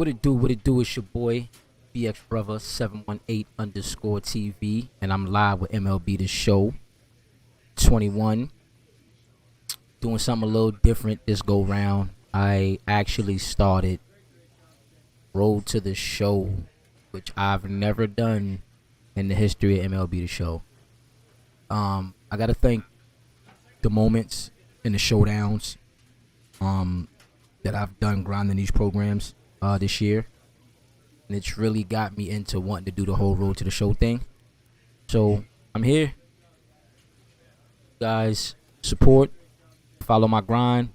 What it do? What it do? It's your boy, BX Brother 718_TV, and I'm live with MLB The Show 21. Doing something a little different this go round. I actually started Road to the Show, which I've never done in the history of MLB The Show. I gotta thank the moments and the showdowns that I've done grinding these programs this year, and it's really got me into wanting to do the whole Road to the Show thing. So I'm here, guys. Support, follow my grind,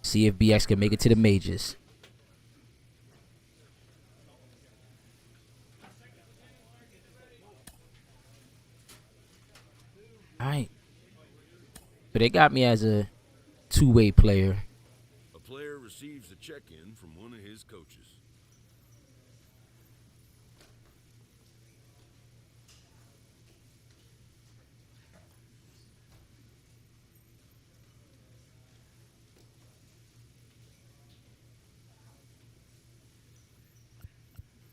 see if BX can make it to the majors. Alright, so they got me as a two-way player. A player receives a check-in from one of his coaches.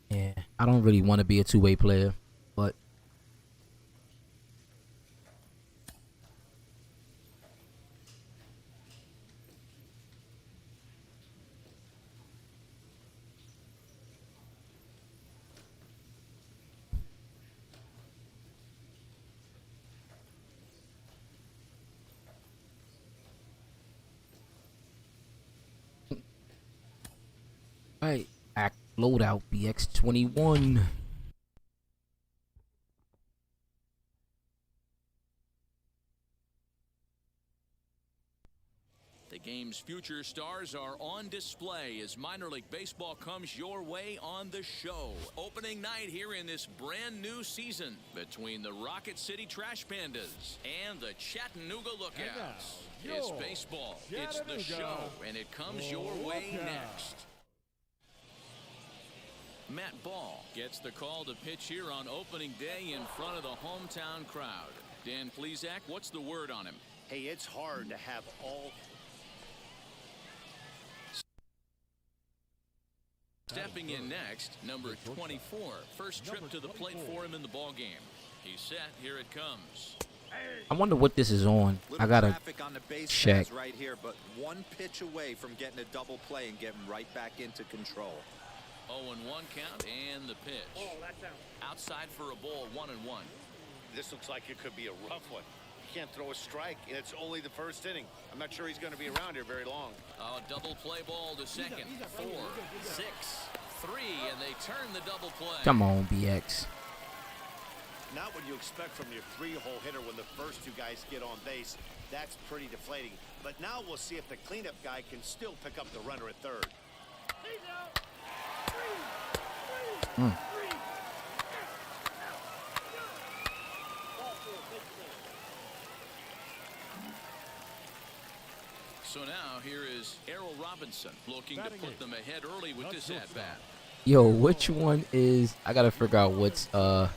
Yeah, I don't really want to be a two-way player, but alright, act loadout BX21. The game's future stars are on display as minor league baseball comes your way on the show. Opening night here in this brand new season between the Rocket City Trash Pandas and the Chattanooga Lookouts. It's baseball, it's the show, and it comes your way next. Matt Ball gets the call to pitch here on opening day in front of the hometown crowd. Dan Plesac, what's the word on him? Hey, it's hard to have all. Stepping in next, number 24. First trip to the plate for him in the ball game. He's set. Here it comes. I wonder what this is on. I gotta check. Right here, but one pitch away from getting a double play and getting right back into control. 0-1 count and the pitch. Outside for a ball, 1-1. This looks like it could be a rough one. He can't throw a strike, and it's only the first inning. I'm not sure he's going to be around here very long. Oh, double play ball to second. 4, 6, 3, and they turn the double play. Come on, BX. Not what you expect from your three-hole hitter when the first two guys get on base. That's pretty deflating. But now we'll see if the cleanup guy can still pick up the runner at third. So now here is Errol Robinson looking to put them ahead early with this at-bat. Yo, which one is... I gotta figure out what's... Now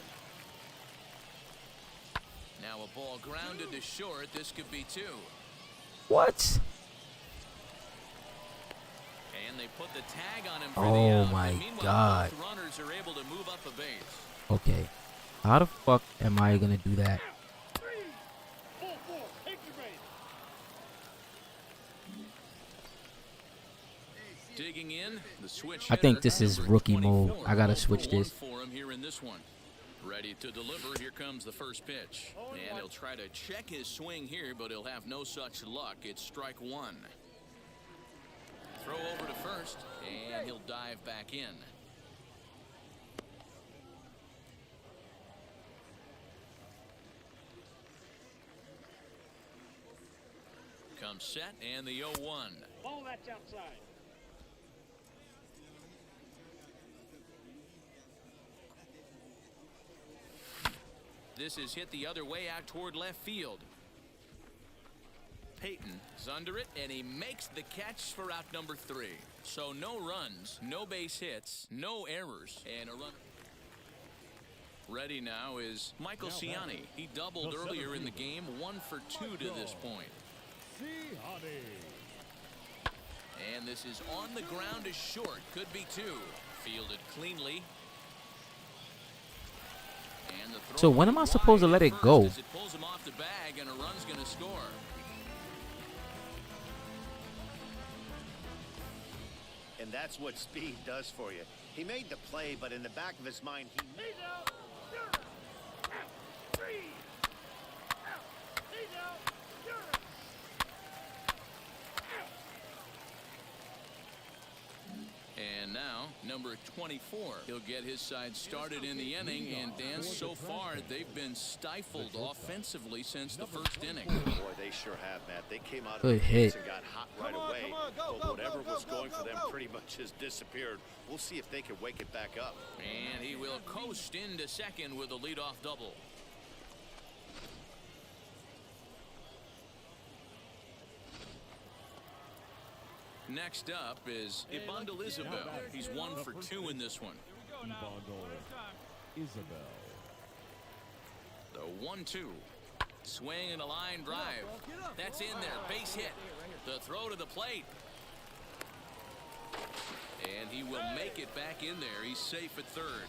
a ball grounded to short. This could be 2. What? And they put the tag on him for the Oh out. my Meanwhile, God. both runners are able to move up a base. Okay. How the fuck am I gonna do that? Digging in, the switch I think hitter, this is number rookie mode. 24. I gotta 0 switch for 1 this. for him here in this one. Ready to deliver. Here comes the first pitch. And he'll try to check his swing here, but he'll have no such luck. It's strike 1. Throw over to first, and he'll dive back in. Comes set, and the 0-1. Ball that's outside. This is hit the other way out toward left field. Peyton is under it, and he makes the catch for out number 3. So no runs, no base hits, no errors, and a run. Ready now is Michael Ciani. He doubled earlier in the game, 1 for 2 to this point. And this is on the ground is short. Could be two. Fielded cleanly. And the throw So when am I supposed to let it first go? as it pulls him off the bag, and a run's going to score. And that's what speed does for you. He made the play, but in the back of his mind, he made out. And now, number 24. He'll get his side started in the inning, and Dan, so far, they've been stifled offensively since the first inning. Boy, they sure have, Matt. They came out of Good the hit. gates and got hot right away. But whatever was going for them pretty much has disappeared. We'll see if they can wake it back up. And he will coast into second with a leadoff double. Next up is Ibandel Isabel. He's 1 for 2 in this one. Isabel. The 1-2. Swing and a line drive. That's in there. Base hit. The throw to the plate. And he will make it back in there. He's safe at third.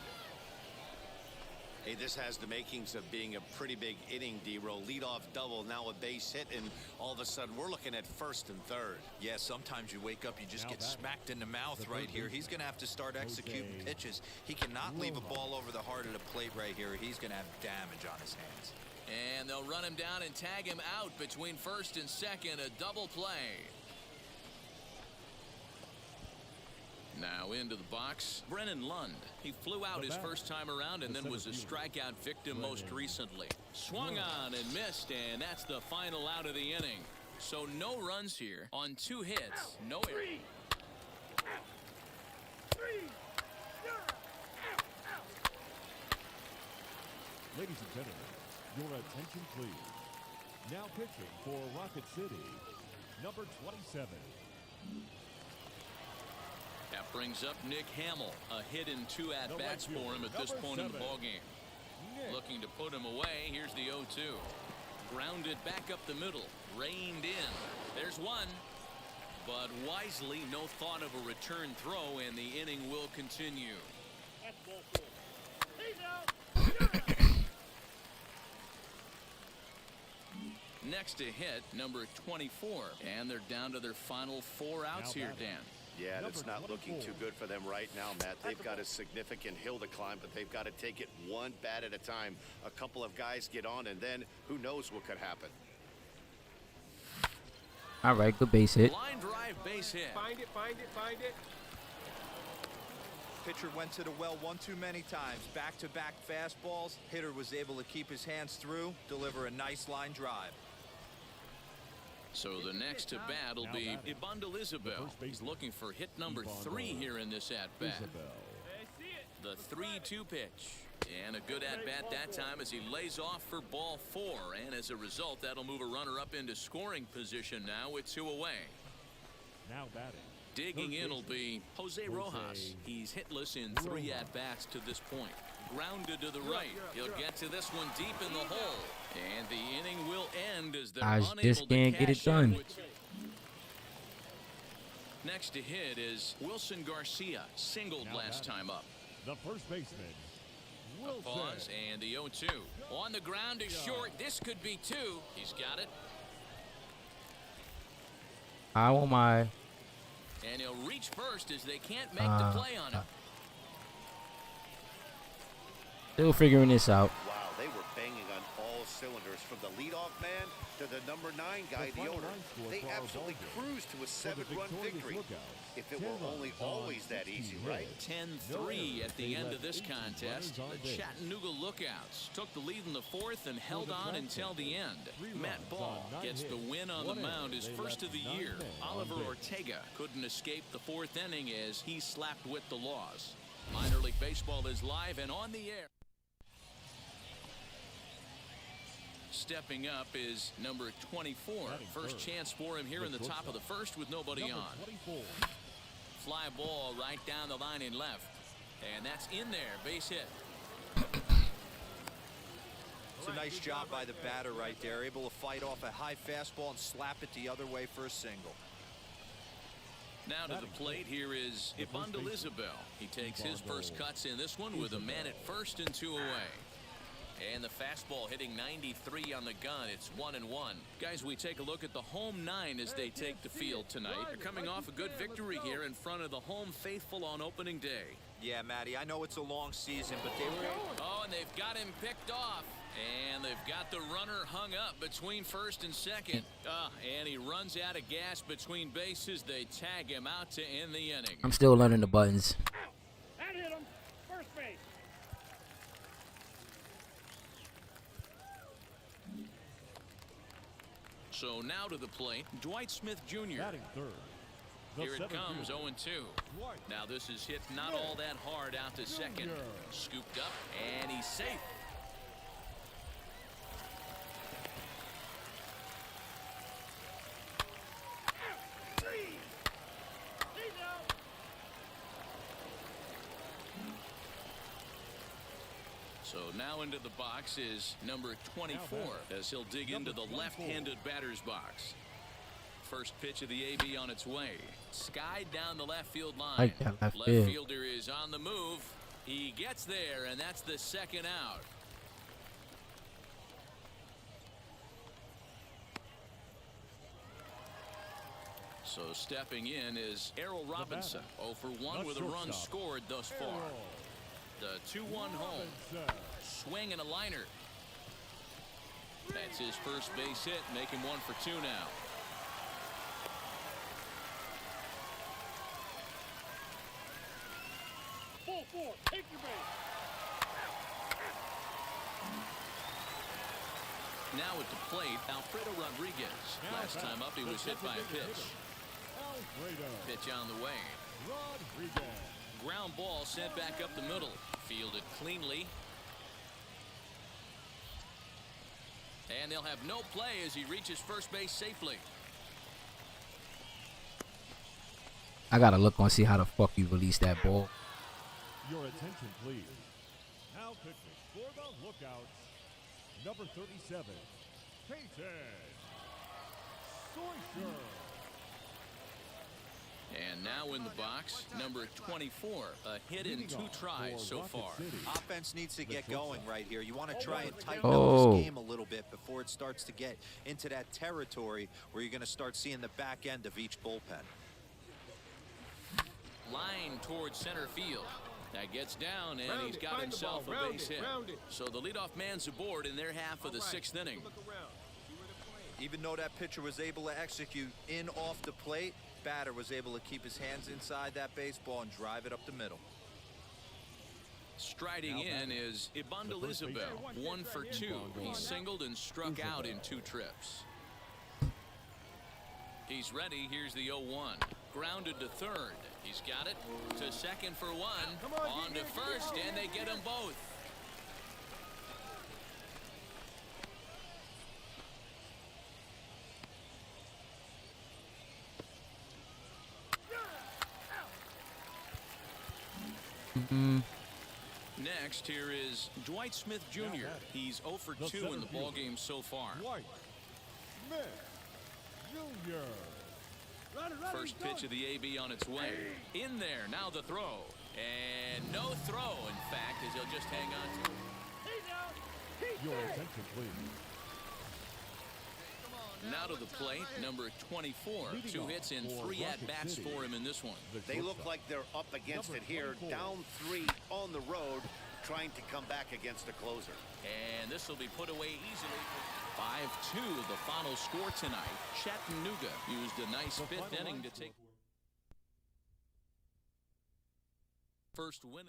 Hey, this has the makings of being a pretty big inning, D-Roll. Leadoff double, now a base hit, and all of a sudden we're looking at first and third. Yeah, sometimes you wake up, you just get smacked in the mouth right here. He's going to have to start executing pitches. He cannot leave a ball over the heart of the plate right here. He's going to have damage on his hands. And they'll run him down and tag him out between first and second. A double play. Now into the box, Brennan Lund. He flew out his first time around and then was a strikeout victim most recently. Swung on and missed, and that's the final out of the inning. So no runs here on 2 hits, no error. Ladies and gentlemen, your attention please. Now pitching for Rocket City, number 27. That brings up Nick Hamill. A hit in 2 at-bats for him at this point in the ballgame. Looking to put him away. Here's the 0-2. Grounded back up the middle. Reined in. There's one. But wisely, no thought of a return throw, and the inning will continue. Next to hit, number 24. And they're down to their final 4 outs here, Dan. Yeah, it's not looking too good for them right now, Matt. They've got a significant hill to climb, but they've got to take it one bat at a time. A couple of guys get on, and then who knows what could happen. All right, good base hit. Line drive base hit. Find it. Pitcher went to the well one too many times. Back-to-back fastballs. Hitter was able to keep his hands through, deliver a nice line drive. So the next to bat will be Ibandel Isabel. He's looking for hit number 3 here in this at-bat. The 3-2 pitch. And a good at-bat that time as he lays off for ball 4. And as a result, that'll move a runner up into scoring position now with 2 away. Now batting. Digging in will be Jose Rojas. He's hitless in 3 at-bats to this point. Grounded to the right. He'll get to this one deep in the hole. And the inning will end as they're I unable just can't to get it cash in done. with- Next to hit is Wilson Garcia. Singled last time up. The first baseman, A Wilson. pause and the 0-2. On the ground is short. This could be 2. He's got it. How am I? And he'll reach first as they can't make the play on him. Still figuring this out. Wow, they were banging on all cylinders, from the leadoff man to the number 9 guy, the owner. They absolutely cruised to a 7-run victory. If it were only always that easy, right? 10-3 at the end of this contest. The Chattanooga Lookouts took the lead in the 4th and held on until the end. Matt Ball gets the win on the mound, his first of the year. Oliver Ortega couldn't escape the 4th inning as he slapped with the loss. Minor League Baseball is live and on the air. Stepping up is number 24. First chance for him here in the top of the 1st with nobody on. 24. Fly ball right down the line in left. And that's in there. Base hit. It's a nice job by the batter right there. Able to fight off a high fastball and slap it the other way for a single. Now to the plate, here is Isabel. He takes his first cuts in this one with a man at first and 2 away. And the fastball hitting 93 on the gun. It's 1-1. Guys, we take a look at the home 9 as they take the field tonight. They're coming off a good victory here in front of the home faithful on opening day. Yeah, Matty, I know it's a long season, but they were... Oh, and they've got him picked off. And they've got the runner hung up between first and second. And he runs out of gas between bases. They tag him out to end the inning. I'm still learning the buttons. That hit him. First base. So now to the plate, Dwight Smith Jr. Batting third. The Here it seventh comes, fielder, 0-2. Dwight Now this is hit not all that hard out to second. Jr. Scooped up, and he's safe. So now into the box is number 24 as he'll dig into the left-handed batter's box. First pitch of the AB on its way. Skied down the left field line. Like that left Left field. fielder is on the move. He gets there, and that's the second out. So stepping in is Errol Robinson. 0 for 1 with a run scored thus far. The 2-1 home. Swing and a liner. That's his first base hit, making 1 for 2 now. Full four. Take your base. Now at the plate, Alfredo Rodriguez. Last time up, he was hit by a pitch. Alfredo Pitch on the way. Rodriguez. Ground ball sent back up the middle. Fielded cleanly. And they'll have no play as he reaches first base safely. I gotta look and see how the fuck you release that ball. Your attention, please. Now pitching for the lookouts, number 37, Peyton Soicher. And now in the box, number 24. A hit in 2 tries so far. Offense needs to get going right here. You want to try and tighten Oh. up this game a little bit before it starts to get into that territory where you're going to start seeing the back end of each bullpen. Line towards center field. That gets down, and he's got himself a base hit. So the leadoff man's aboard in their half of the 6th inning. Even though that pitcher was able to execute in off the plate, batter was able to keep his hands inside that baseball and drive it up the middle. Striding in is Isabel. 1 for 2. He singled and struck out in 2 trips. He's ready. Here's the 0-1. Grounded to third. He's got it to second for 1. On to first, and they get them both. Next, here is Dwight Smith Jr. He's 0 for 2 in the ballgame so far. Dwight Smith Jr. First pitch of the AB on its way. In there, now the throw. And no throw, in fact, as he'll just hang on to it. Your attention, please. Now to the plate, number 24. 2 hits and 3 at-bats for him in this one. They look like they're up against it here. Down 3 on the road, trying to come back against the closer. And this will be put away easily. 5-2, the final score tonight. Chattanooga used a nice 5th inning to take first win.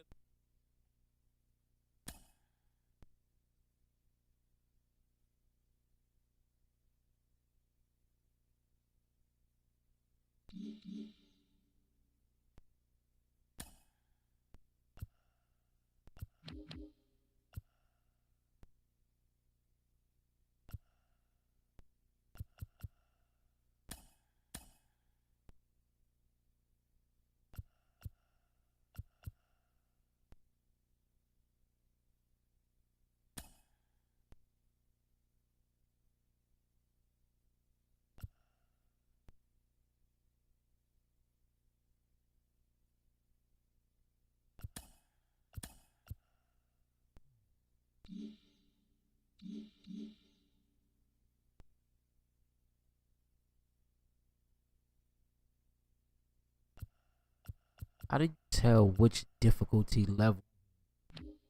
How do you tell which difficulty level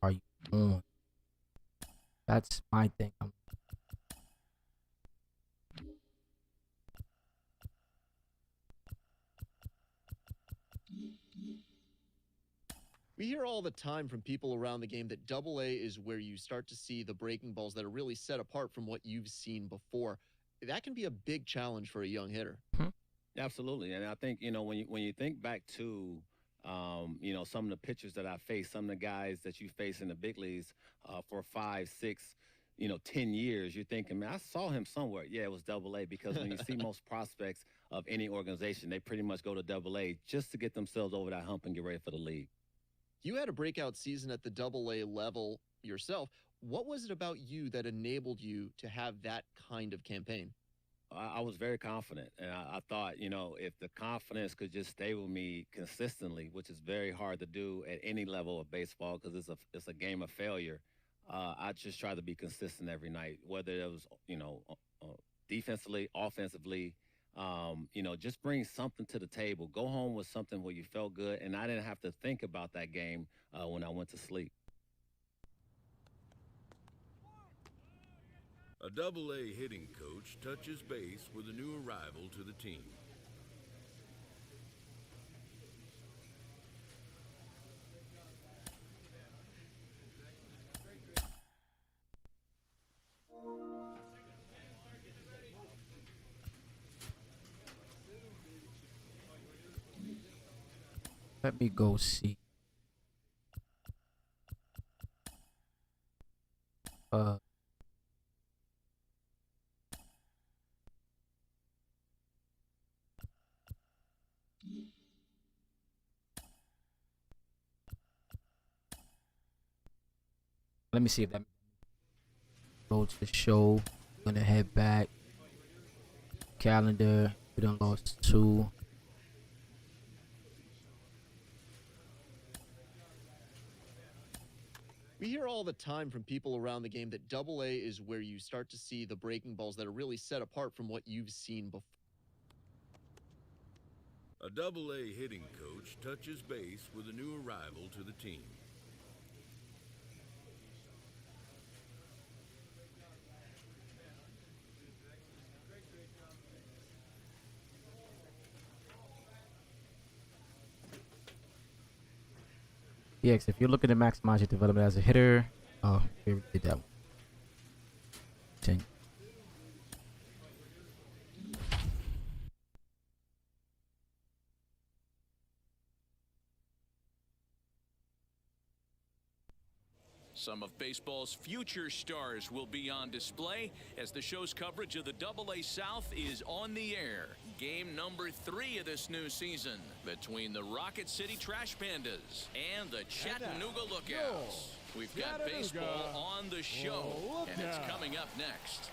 are you on? That's my thing. We hear all the time from people around the game that Double A is where you start to see the breaking balls that are really set apart from what you've seen before. That can be a big challenge for a young hitter. Absolutely, and I think when you think back to some of the pitchers that I faced, some of the guys that you face in the big leagues for 5, 6, 10 years, you're thinking, man, I saw him somewhere. Yeah, it was Double A, because when you see most prospects of any organization, they pretty much go to Double A just to get themselves over that hump and get ready for the league. You had a breakout season at the Double A level yourself. What was it about you that enabled you to have that kind of campaign? I was very confident, and I thought, if the confidence could just stay with me consistently, which is very hard to do at any level of baseball because it's a game of failure. I just try to be consistent every night, whether it was, defensively, offensively, just bring something to the table. Go home with something where you felt good, and I didn't have to think about that game when I went to sleep. A Double-A hitting coach touches base with a new arrival to the team. Let me go see. Let me see if that go to the show. Gonna head back. Calendar. We done lost 2. We hear all the time from people around the game that Double A is where you start to see the breaking balls that are really set apart from what you've seen before. A Double-A hitting coach touches base with a new arrival to the team. Yeah, if you're looking to maximize your development as a hitter, oh, here we did that one. 10. Some of baseball's future stars will be on display as the show's coverage of the Double-A South is on the air. Game number 3 of this new season between the Rocket City Trash Pandas and the Chattanooga Lookouts. We've got baseball on the show, and it's coming up next.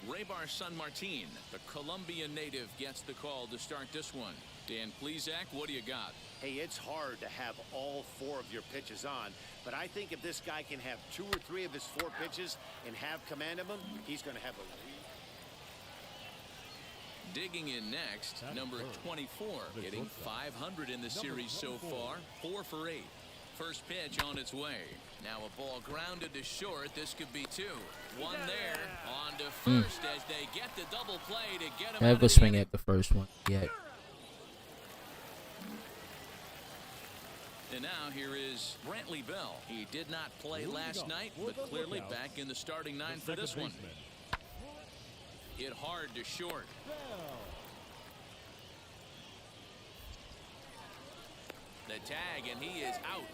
Raybar San Martin, the Colombian native, gets the call to start this one. Dan Plesac, what do you got? Hey, it's hard to have all 4 of your pitches on, but I think if this guy can have 2 or 3 of his 4 pitches and have command of them, he's going to have a lead. Digging in next, number 24, hitting 500 in the series so far, 4 for 8. First pitch on its way. Now a ball grounded to short. This could be 2. 1 there. On to first as they get the double play to get him. Never swing at the first one yet. And now here is Brantley Bell. He did not play last night, but clearly back in the starting 9 for this one. Hit hard to short. The tag, and he is out.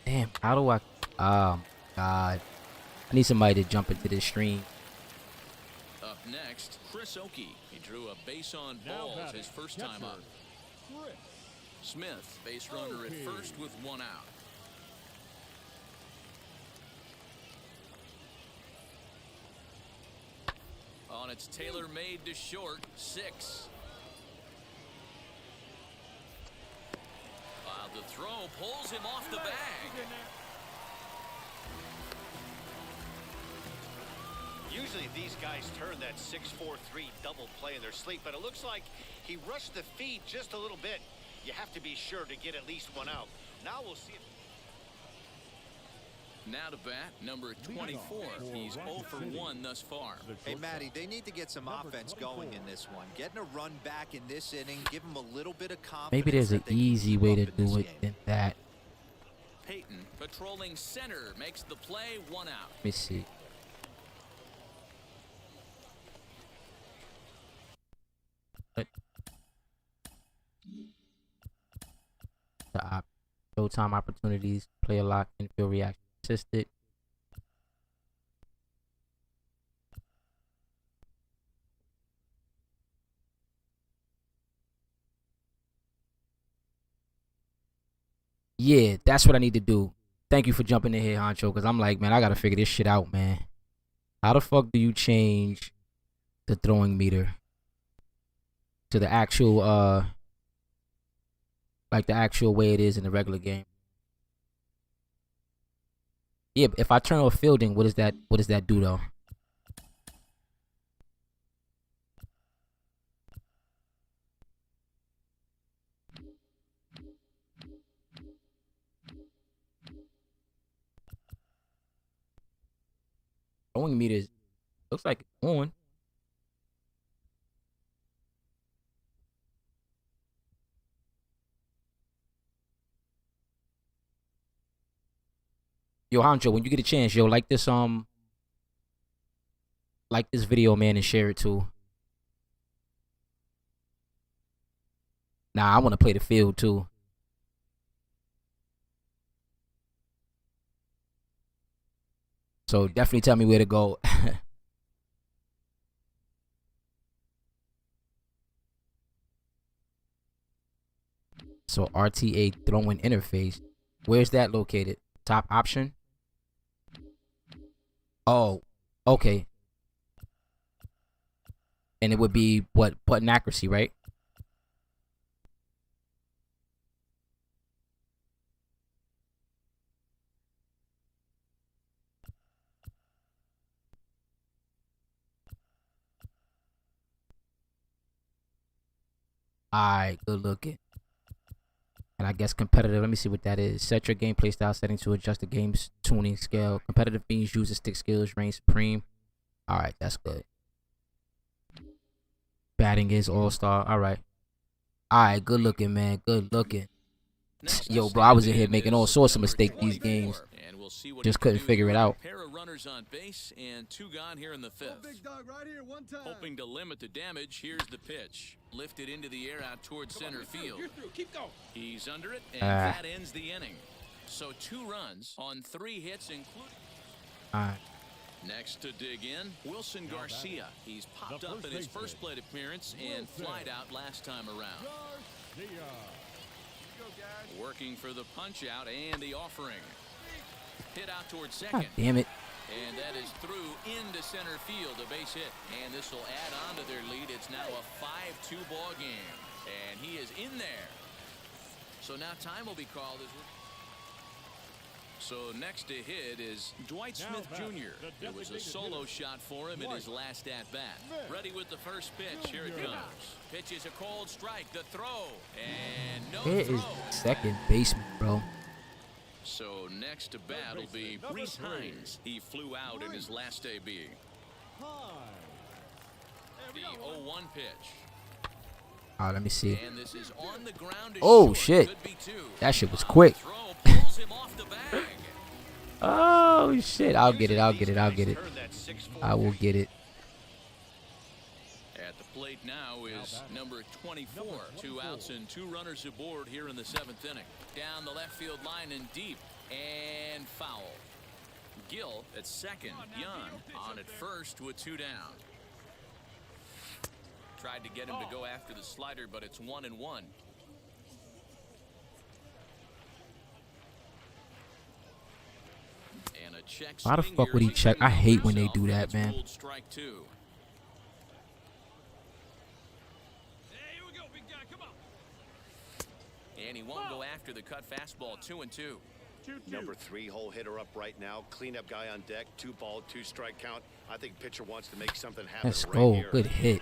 Damn, how do I? Oh, God. I need somebody to jump into this stream. Up next, Chris Oakey. He drew a base on balls his first time up. Smith, base runner at first with 1 out. On its tailor-made to short, 6. The throw pulls him off the bag. Usually these guys turn that 6-4-3 double play in their sleep, but it looks like he rushed the feed just a little bit. You have to be sure to get at least one out. Now we'll see if... Now to bat, number 24. He's 0 for 1 thus far. Hey, Matty, they need to get some offense going in this one. Getting a run back in this inning, give them a little bit of confidence. Maybe there's an easy way to do it than that. Peyton patrolling center makes the play, 1 out. Let me see. The showtime opportunities, player lock, infield reaction assisted. Yeah, that's what I need to do. Thank you for jumping in here, Honcho, because I'm like, man, I got to figure this shit out, man. How the fuck do you change the throwing meter to the actual, like the actual way it is in the regular game? Yeah, if I turn off fielding, what does that do though? Throwing meter looks like it's on. Yo, Honcho, when you get a chance, yo, like this video, man, and share it too. Nah, I want to play the field too. So definitely tell me where to go. So RTA throwing interface. Where's that located? Top option? Oh, okay. And it would be what? Button accuracy, right? Alright, good looking. And I guess competitive, let me see what that is. Set your gameplay style setting to adjust the game's tuning scale. Competitive means use the stick skills, reign supreme. Alright, that's good. Batting is all-star. Alright. Alright, good looking, man. Good looking. Yo, bro, I was in here making all sorts of mistakes these games. Just couldn't figure it out. Pair of runners on base and 2 gone here in the 5th. Hoping to limit the damage, here's the pitch. Lifted into the air out towards center field. Keep going. He's under it, and that ends the inning. So 2 runs on 3 hits, including. Alright. Next to dig in, Wilson Garcia. He's popped up in his first plate appearance and flied out last time around. Working for the punch out and the offering. Hit out towards second. God damn it. And that is through into center field, a base hit. And this will add on to their lead. It's now a 5-2 ball game. And he is in there. So now time will be called as so next to hit is Dwight Smith Jr. It was a solo shot for him in his last at-bat. Ready with the first pitch. Here it comes. Pitch is a cold strike. The throw. And no throw. It is second baseman, bro. So next to bat will be Reese Hines. He flew out in his last AB. The 0-1 pitch. Alright, let me see. And this is on the ground. Oh, shit. That shit was quick. Oh, shit. I'll get it. I will get it. At the plate now is number 24. 2 outs and 2 runners aboard here in the 7th inning. Down the left field line and deep. And foul. Gill at second. Young on at first with 2 down. Tried to get him to go after the slider, but it's 1-1. And a check. Why the fuck would he check? I hate when they do that, man. Strike 2. And he won't go after the cut fastball. 2-2. Number 3 hole hitter up right now. Cleanup guy on deck. 2 ball, 2 strike count. I think pitcher wants to make something happen. Let's right go. here. Good hit.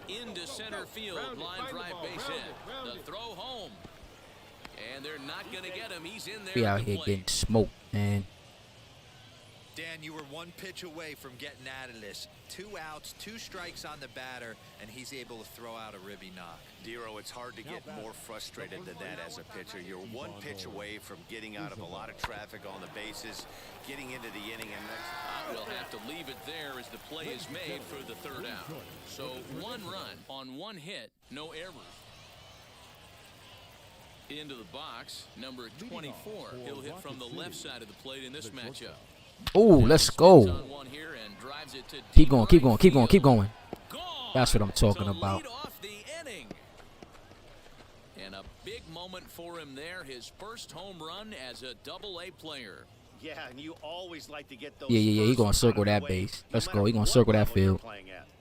Into center field, line drive base hit. The throw home. And they're not going to get him. He's in there. We out here getting smoked, man. Dan, you were one pitch away from getting out of this. 2 outs, 2 strikes on the batter, and he's able to throw out a ribby knock. Dero, it's hard to get more frustrated than that as a pitcher. You're one pitch away from getting out of a lot of traffic on the bases, getting into the inning, and We'll have to leave it there as the play is made for the 3rd out. So 1 run on 1 hit, no errors. Into the box, number 24. He'll hit from the left side of the plate in this matchup. Oh, let's go. Keep going, keep going, keep going, keep going. That's what I'm talking about. And a big moment for him there, his first home run as a Double-A player. yeah, and you always like to get those. Yeah. He gonna circle that base. Let's go. He gonna circle that field.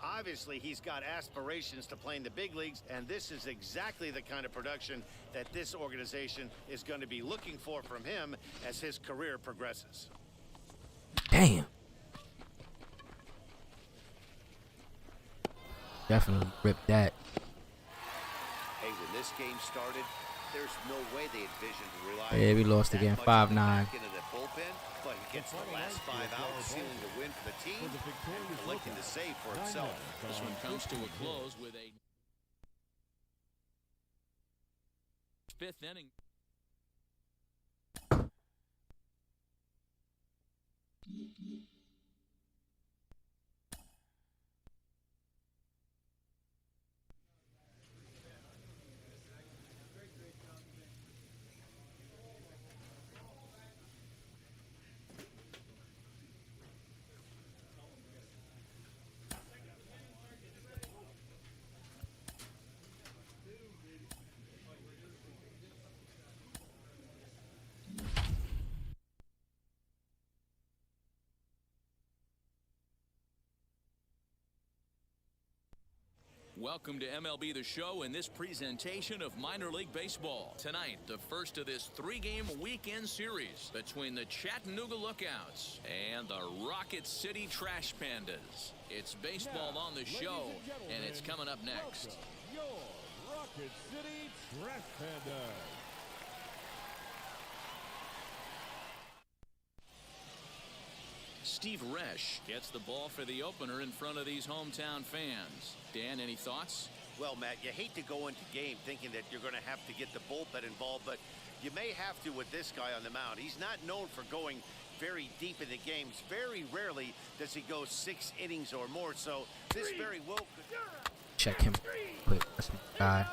Obviously, he's got aspirations to play in the big leagues, and this is exactly the kind of production that this organization is going to be looking for from him as his career progresses. Damn. Definitely ripped that. Hey, when this game started, there's no way they envisioned relying. Yeah, we lost again, 5-9. Into the bullpen, but he gets the last 5 out, sealing the win for the team and collecting the save for himself. This one comes to a close with a 5th inning. Welcome to MLB The Show and this presentation of minor league baseball. Tonight, the first of this 3-game weekend series between the Chattanooga Lookouts and the Rocket City Trash Pandas. It's baseball on the show, and it's coming up next. Your Rocket City Trash Pandas. Steve Resch gets the ball for the opener in front of these hometown fans. Dan, any thoughts? Well, Matt, you hate to go into game thinking that you're going to have to get the bullpen involved, but you may have to with this guy on the mound. He's not known for going very deep in the games. Very rarely does he go 6 innings or more, so this very well could... Check him quick. That's my guy.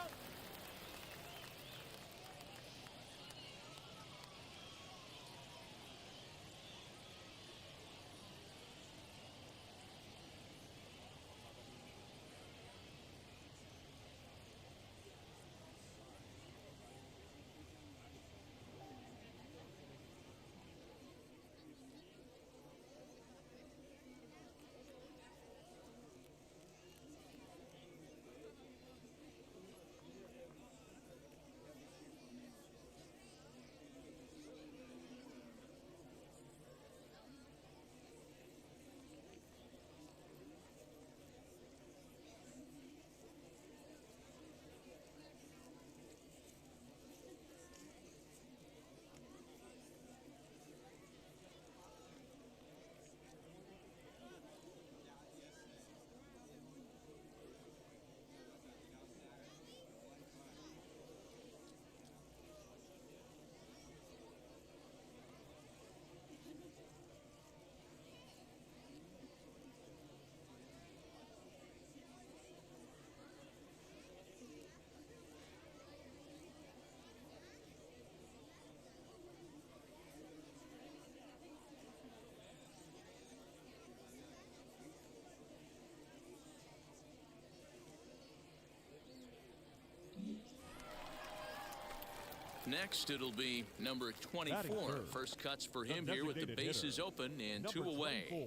Next, it'll be number 24. First cuts for him here with the bases open and 2 away.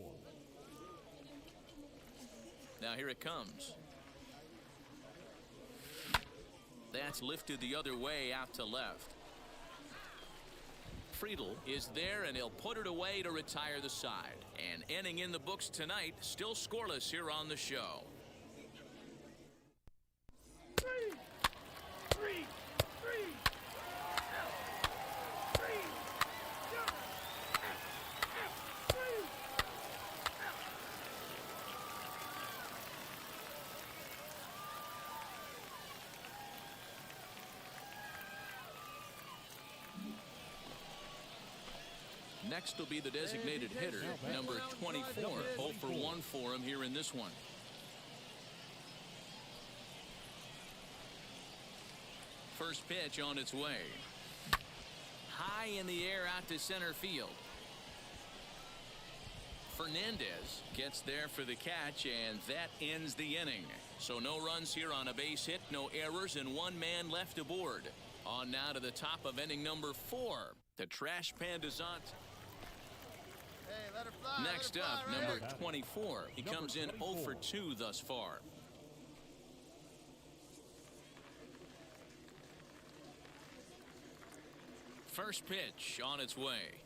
Now here it comes. That's lifted the other way out to left. Friedel is there, and he'll put it away to retire the side. And inning in the books tonight, still scoreless here on the show. Next will be the designated hitter, number 24. 0 for 1 for him here in this one. First pitch on its way. High in the air out to center field. Fernandez gets there for the catch, and that ends the inning. So no runs here on a base hit, no errors, and 1 man left aboard. On now to the top of inning number 4. The Trash Pandas on. Next up, number 24. He comes in 0 for 2 thus far. First pitch on its way.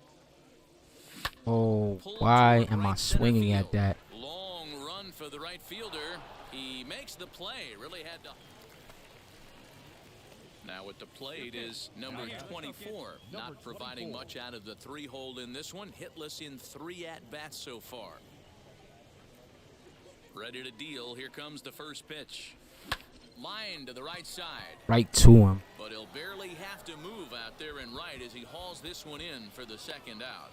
Oh, why am I swinging at that? Long run for the right fielder. He makes the play. Really had to. Now at the plate is number 24, not providing much out of the 3-hole in this one. Hitless in 3 at-bats so far. Ready to deal. Here comes the first pitch. Line to the right side. Right to him. But he'll barely have to move out there and right as he hauls this one in for the second out.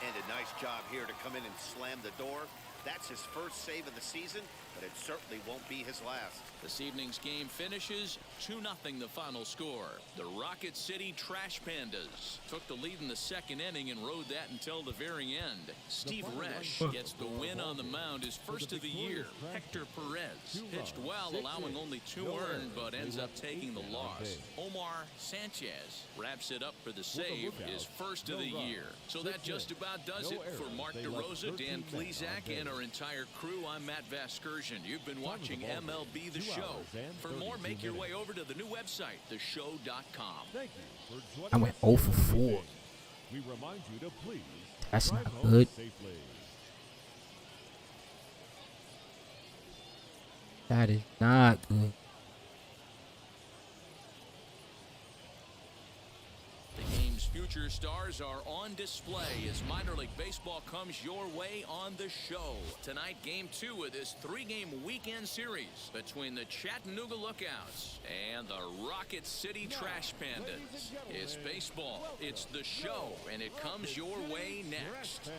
And a nice job here to come in and slam the door. That's his first save of the season, but it certainly won't be his last. This evening's game finishes 2-0 the final score. The Rocket City Trash Pandas took the lead in the second inning and rode that until the very end. Steve Resch gets the win on the mound, his first of the year. Hector Perez pitched well, allowing only 2 earned, but ends up taking the loss. Omar Sanchez wraps it up for the save, his first of the year. So that just about does it for Mark DeRosa, Dan Plezak, and our entire crew. I'm Matt Vasgersian. You've been watching MLB The Show. For more, make your way over to the new website, theshow.com. Thank you for joining I went 0 for 4. We remind you to please That's drive not home good. safely. That is not good. The game's future stars are on display as minor league baseball comes your way on the show. Tonight, game 2 of this 3-game weekend series between the Chattanooga Lookouts and the Rocket City Trash Pandas. It's baseball, it's the show, and it comes your way next.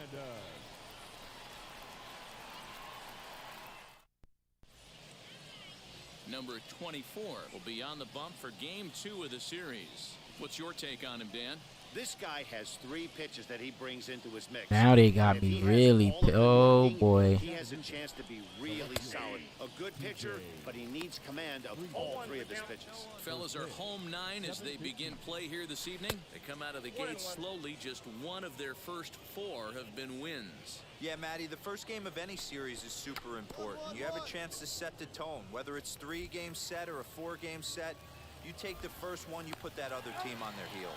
Number 24 will be on the bump for game 2 of the series. What's your take on him, Dan? This guy has 3 pitches that he brings into his mix. Now they got If me he has really. all of them Oh working, boy. He has a chance to be really solid. A good pitcher, but he needs command of all 3 of his pitches. Fellas are home 9 as they begin play here this evening. They come out of the gate slowly. Just 1 of their first 4 have been wins. Yeah, Matty, the first game of any series is super important. You have a chance to set the tone. Whether it's 3-game set or a 4-game set, you take the first one, you put that other team on their heels.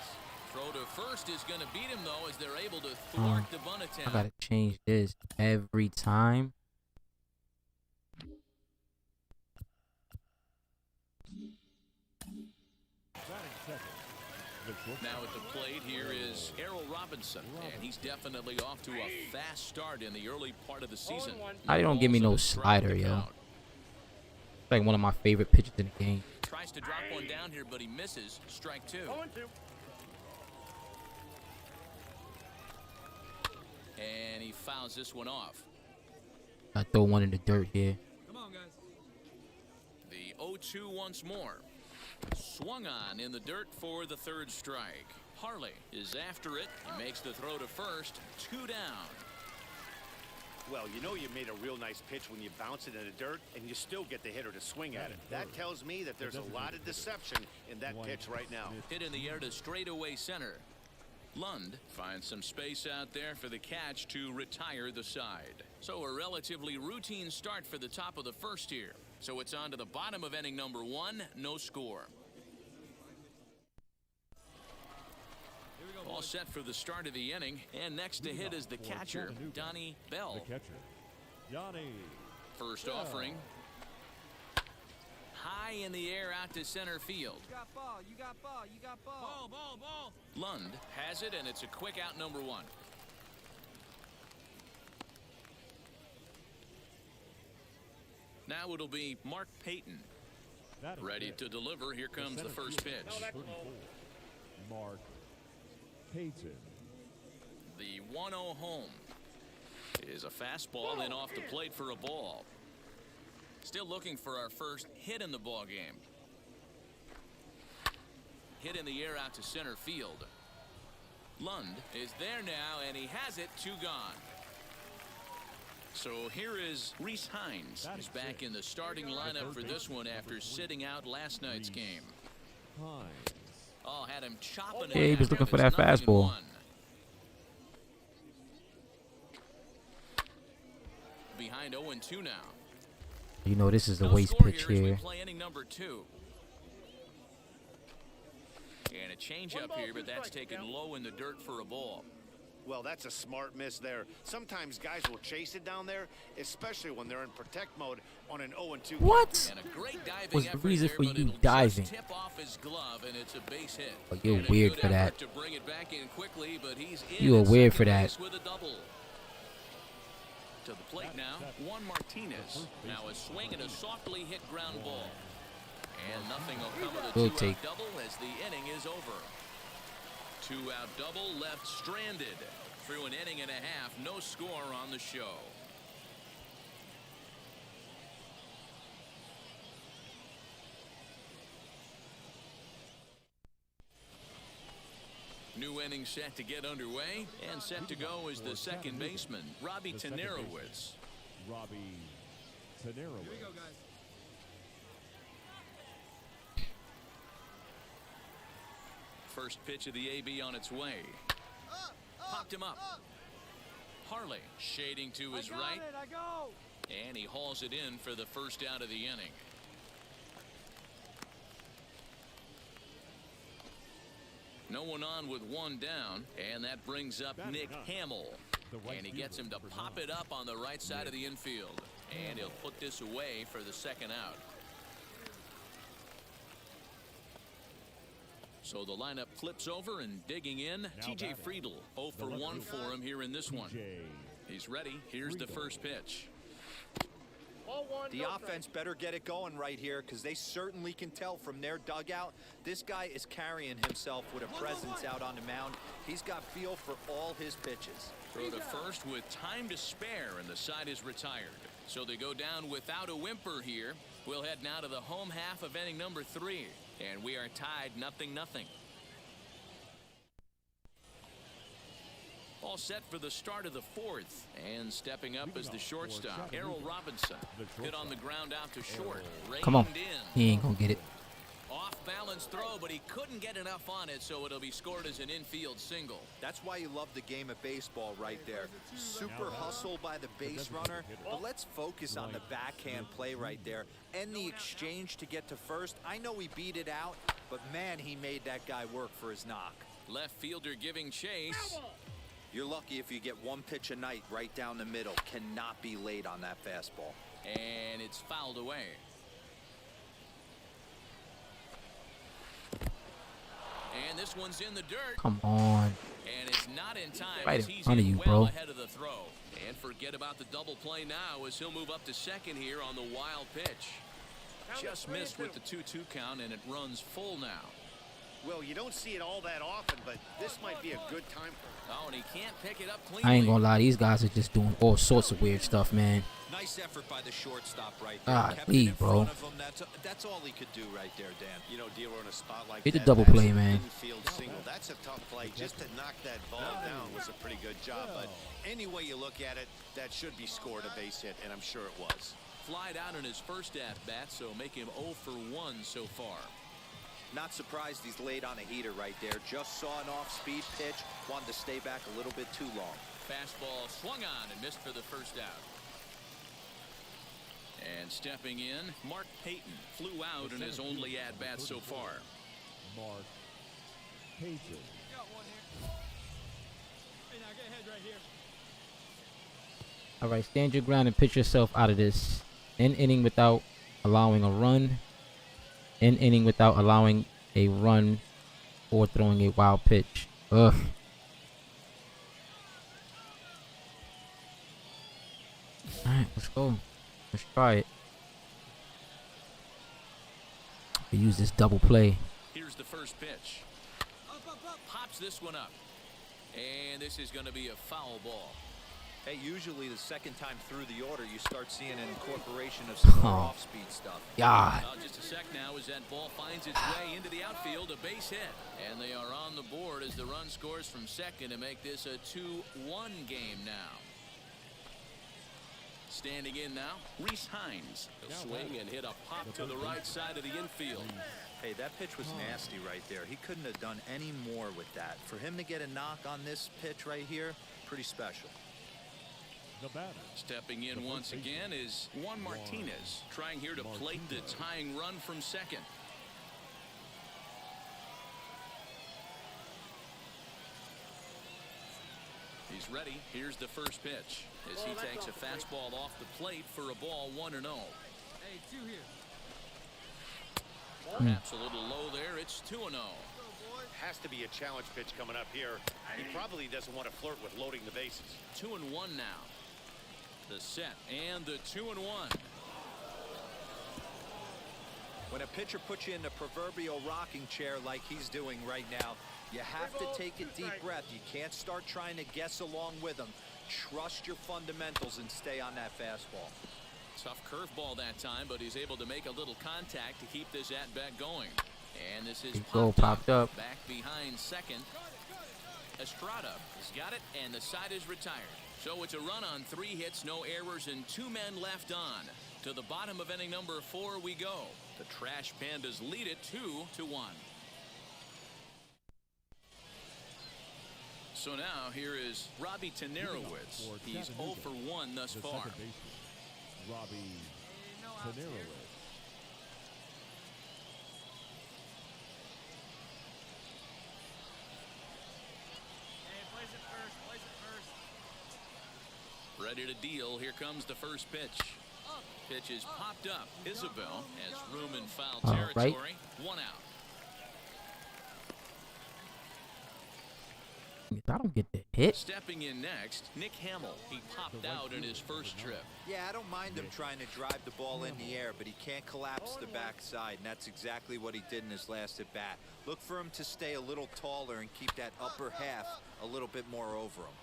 Throw to first is going to beat him, though, as they're able to thwart the bunt I attempt. gotta change this every time. Now at the plate here is Errol Robinson, and he's definitely off to a fast start in the early part of the season. They don't give me no slider, yo. It's like one of my favorite pitches in the game. Tries to drop one down here, but he misses. Strike 2. And he fouls this one off. I throw one in the dirt here. Come on, guys. The 0-2 once more. Swung on in the dirt for the 3rd strike. Harley is after it. He makes the throw to first. 2 down. Well, you know you made a real nice pitch when you bounce it in the dirt and you still get the hitter to swing at it. That tells me that there's a lot of deception in that pitch right now. Hit in the air to straightaway center. Lund finds some space out there for the catch to retire the side. So a relatively routine start for the top of the first here. So it's on to the bottom of inning number 1, no score. All set for the start of the inning, and next to hit is the catcher, Donnie Bell. The catcher, Donnie. First offering. High in the air out to center field. You got ball, you got ball, you got ball. Ball. Lund has it, and it's a quick out number 1. Now it'll be Mark Payton. Ready to deliver. Here comes the first pitch. 34, Mark Payton. The 1-0 home is a fastball, then off the plate for a ball. Still looking for our first hit in the ball game. Hit in the air out to center field. Lund is there now, and he has it. 2 gone. So here is Reese Hines. He's back in the starting lineup for this one after sitting out last night's game. Oh, had him chopping it. Yeah, he was looking for that fastball. Behind 0-2 now. You know this is the waste score pitch here. As we here. play inning number 2. And a changeup here, but that's taken low in the dirt for a ball. Well, that's a smart miss there. Sometimes guys will chase it down there, especially when they're in protect mode on an 0-2. What And a great diving was the effort reason there, for but you it'll diving? just tip off his glove, and it's a base hit. Oh, you're And a weird good for that. effort to bring it back in quickly, but he's in You are at weird second for that. base with a double. To the plate now, Juan Martinez. Now a swing and a softly hit ground ball. And nothing will come of the We'll 2-out take. double as the inning is over. 2-out double left stranded. Through an inning and a half, no score on the show. New inning set to get underway, and set to go is the second baseman, Robbie Tenerowitz. Robbie Tenerowitz. First pitch of the AB on its way. Popped him up. Harley shading to his right. I go. And he hauls it in for the first out of the inning. No one on with 1 down, and that brings up Nick Hamill. And he gets him to pop it up on the right side of the infield. And he'll put this away for the second out. So the lineup flips over, and digging in, TJ Friedl. 0 for 1 for him here in this one. He's ready. Here's the first pitch. The offense better get it going right here, because they certainly can tell from their dugout. This guy is carrying himself with a presence out on the mound. He's got feel for all his pitches. Throw to first with time to spare, and the side is retired. So they go down without a whimper here. We'll head now to the home half of inning number 3. And we are tied 0-0. All set for the start of the 4th. And stepping up is the shortstop, Errol Robinson. Hit on the ground out to short. Come on. Reined in. He ain't gonna get it. Off balance throw, but he couldn't get enough on it, so it'll be scored as an infield single. That's why you love the game of baseball right there. Super hustle by the base runner, but let's focus on the backhand play right there. And the exchange to get to first. I know he beat it out, but man, he made that guy work for his knock. Left fielder giving chase. You're lucky if you get 1 pitch a night right down the middle. Cannot be late on that fastball. And it's fouled away. And this one's in the dirt. Come on. And it's not in time. Right as in he's front of in you, well bro. ahead of the throw. And forget about the double play now as he'll move up to second here on the wild pitch. Just missed with the 2-2 count, and it runs full now. Well, you don't see it all that often, but this might be a good time for him. Oh, and he can't pick it up cleanly. I ain't gonna lie, these guys are just doing all sorts of weird stuff, man. Nice effort by the shortstop right there. Ah, Kept it lead, in bro. front of him. That's all he could do right there, Dan. You know, dealer in a spot like Hit the that, double that's play, an man. infield single. That's a tough play. Just to knock that ball down was a pretty good job. But any way you look at it, that should be scored a base hit, and I'm sure it was. Flied out in his first at-bat, so make him 0 for 1 so far. Not surprised he's laid on a heater right there. Just saw an off-speed pitch. Wanted to stay back a little bit too long. Fastball swung on and missed for the first out. And stepping in, Mark Payton flew out in his only at-bat so far. Mark Payton. Got one here. Hey, now get ahead right here. All right, stand your ground and pitch yourself out of this. An inning without allowing a run. An inning without allowing a run or throwing a wild pitch. Ugh. All right, let's go. Let's try it. We use this double play. Here's the first pitch. Pops this one up. And this is going to be a foul ball. Hey, usually the second time through the order, you start seeing an incorporation of some more off-speed stuff. God. Just a sec now as that ball finds its way into the outfield, a base hit. And they are on the board as the run scores from second to make this a 2-1 game now. Standing in now, Reese Hines. He'll swing and hit a pop to the right side of the infield. Hey, that pitch was nasty right there. He couldn't have done any more with that. For him to get a knock on this pitch right here, pretty special. The batter. Stepping in once again is Juan Martinez, trying here to plate the tying run from second. He's ready. Here's the first pitch as he takes a fastball off the plate for a ball 1-0. Hey, 2 here. Perhaps a little low there. It's 2-0. Has to be a challenge pitch coming up here. He probably doesn't want to flirt with loading the bases. 2-1 now. The set and the 2-1. When a pitcher puts you in the proverbial rocking chair like he's doing right now, you have to take a deep breath. You can't start trying to guess along with him. Trust your fundamentals and stay on that fastball. Tough curveball that time, but he's able to make a little contact to keep this at-bat going. And this is popped up. Back behind second. Estrada has got it, and the side is retired. So it's a run on 3 hits, no errors, and 2 men left on. To the bottom of inning number 4 we go. The Trash Pandas lead it 2-1. So now here is Robbie Tenerowitz. He's 0 for 1 thus far. Robbie Tenerowitz. Ready to deal. Here comes the first pitch. Pitch is popped up. Isabel has room in foul territory. 1 out. I don't get the hit. Stepping in next, Nick Hamill. He popped out in his first trip. Yeah, I don't mind him trying to drive the ball in the air, but he can't collapse the backside, and that's exactly what he did in his last at bat. Look for him to stay a little taller and keep that upper half a little bit more over him.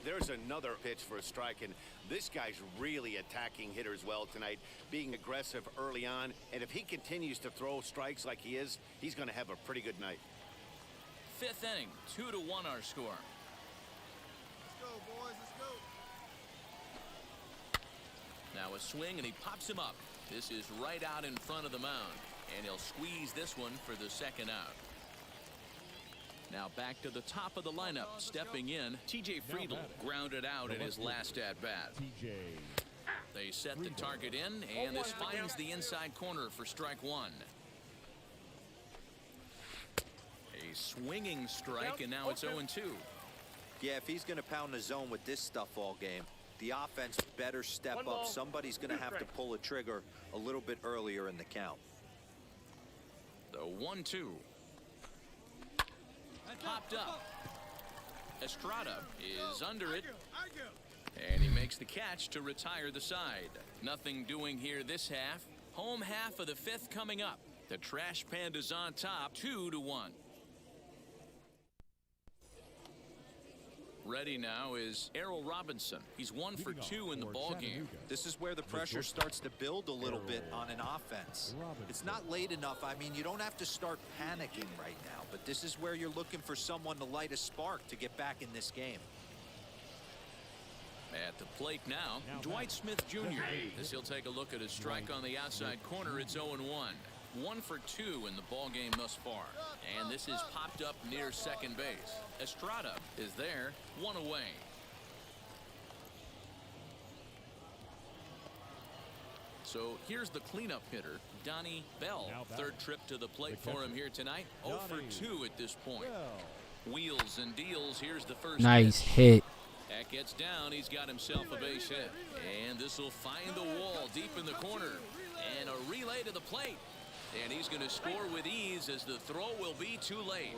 There's another pitch for a strike, and this guy's really attacking hitters well tonight, being aggressive early on, and if he continues to throw strikes like he is, he's going to have a pretty good night. 5th inning, 2-1 our score. Let's go, boys. Let's go. Now a swing, and he pops him up. This is right out in front of the mound, and he'll squeeze this one for the 2nd out. Now back to the top of the lineup. Stepping in, T.J. Friedl grounded out in his last at-bat. They set the target in, and this finds the inside corner for strike 1. A swinging strike, and now it's 0-2. Yeah, if he's going to pound the zone with this stuff all game, the offense better step up. Somebody's going to have to pull a trigger a little bit earlier in the count. The 1-2. Popped up. Estrada is under it. And he makes the catch to retire the side. Nothing doing here this half. Home half of the 5th coming up. The Trash Pandas on top, 2-1. Ready now is Errol Robinson. He's 1 for 2 in the ball game. This is where the pressure starts to build a little bit on an offense. It's not late enough. I mean, you don't have to start panicking right now, but this is where you're looking for someone to light a spark to get back in this game. At the plate now, Dwight Smith Jr. As he'll take a look at his strike on the outside corner, it's 0-1. 1 for 2 in the ball game thus far. And this is popped up near second base. Estrada is there, 1 away. So here's the cleanup hitter, Donnie Bell. Third trip to the plate for him here tonight. 0 for 2 at this point. Wheels and deals. Here's the first Nice pitch. hit. That gets down. He's got himself a base hit. And this will find the wall deep in the corner. And a relay to the plate. And he's going to score with ease as the throw will be too late.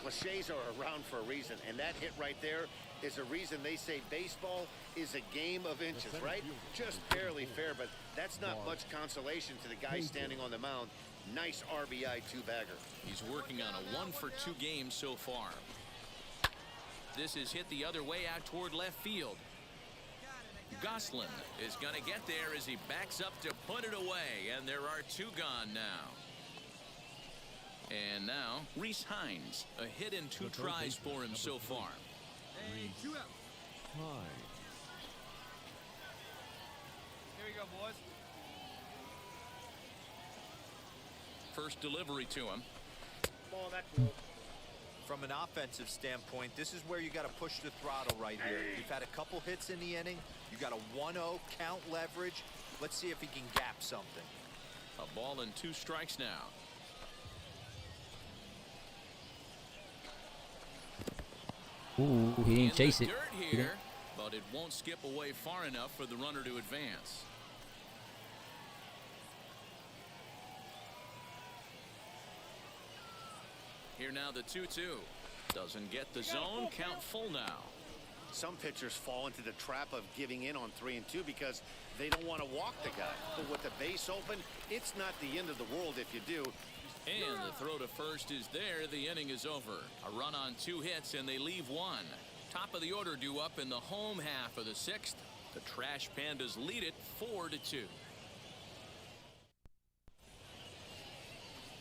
Cliches are around for a reason, and that hit right there is a reason they say baseball is a game of inches, right? Just barely fair, but that's not much consolation to the guy standing on the mound. Nice RBI two-bagger. He's working on a 1 for 2 game so far. This is hit the other way out toward left field. Goslin is going to get there as he backs up to put it away, and there are 2 gone now. And now Reese Hines, a hit in 2 tries for him so far. Hey, 2 out. Here we go, boys. First delivery to him. Ball that close. From an offensive standpoint, this is where you got to push the throttle right here. You've had a couple hits in the inning. You got a 1-0 count leverage. Let's see if he can gap something. A ball and 2 strikes now. Ooh, he didn't chase it. Dirt here, but it won't skip away far enough for the runner to advance. Here now the 2-2. Doesn't get the zone. Count full now. Some pitchers fall into the trap of giving in on 3 and 2 because they don't want to walk the guy. But with the base open, it's not the end of the world if you do. And the throw to first is there. The inning is over. A run on 2 hits, and they leave 1. Top of the order due up in the home half of the 6th. The Trash Pandas lead it 4-2.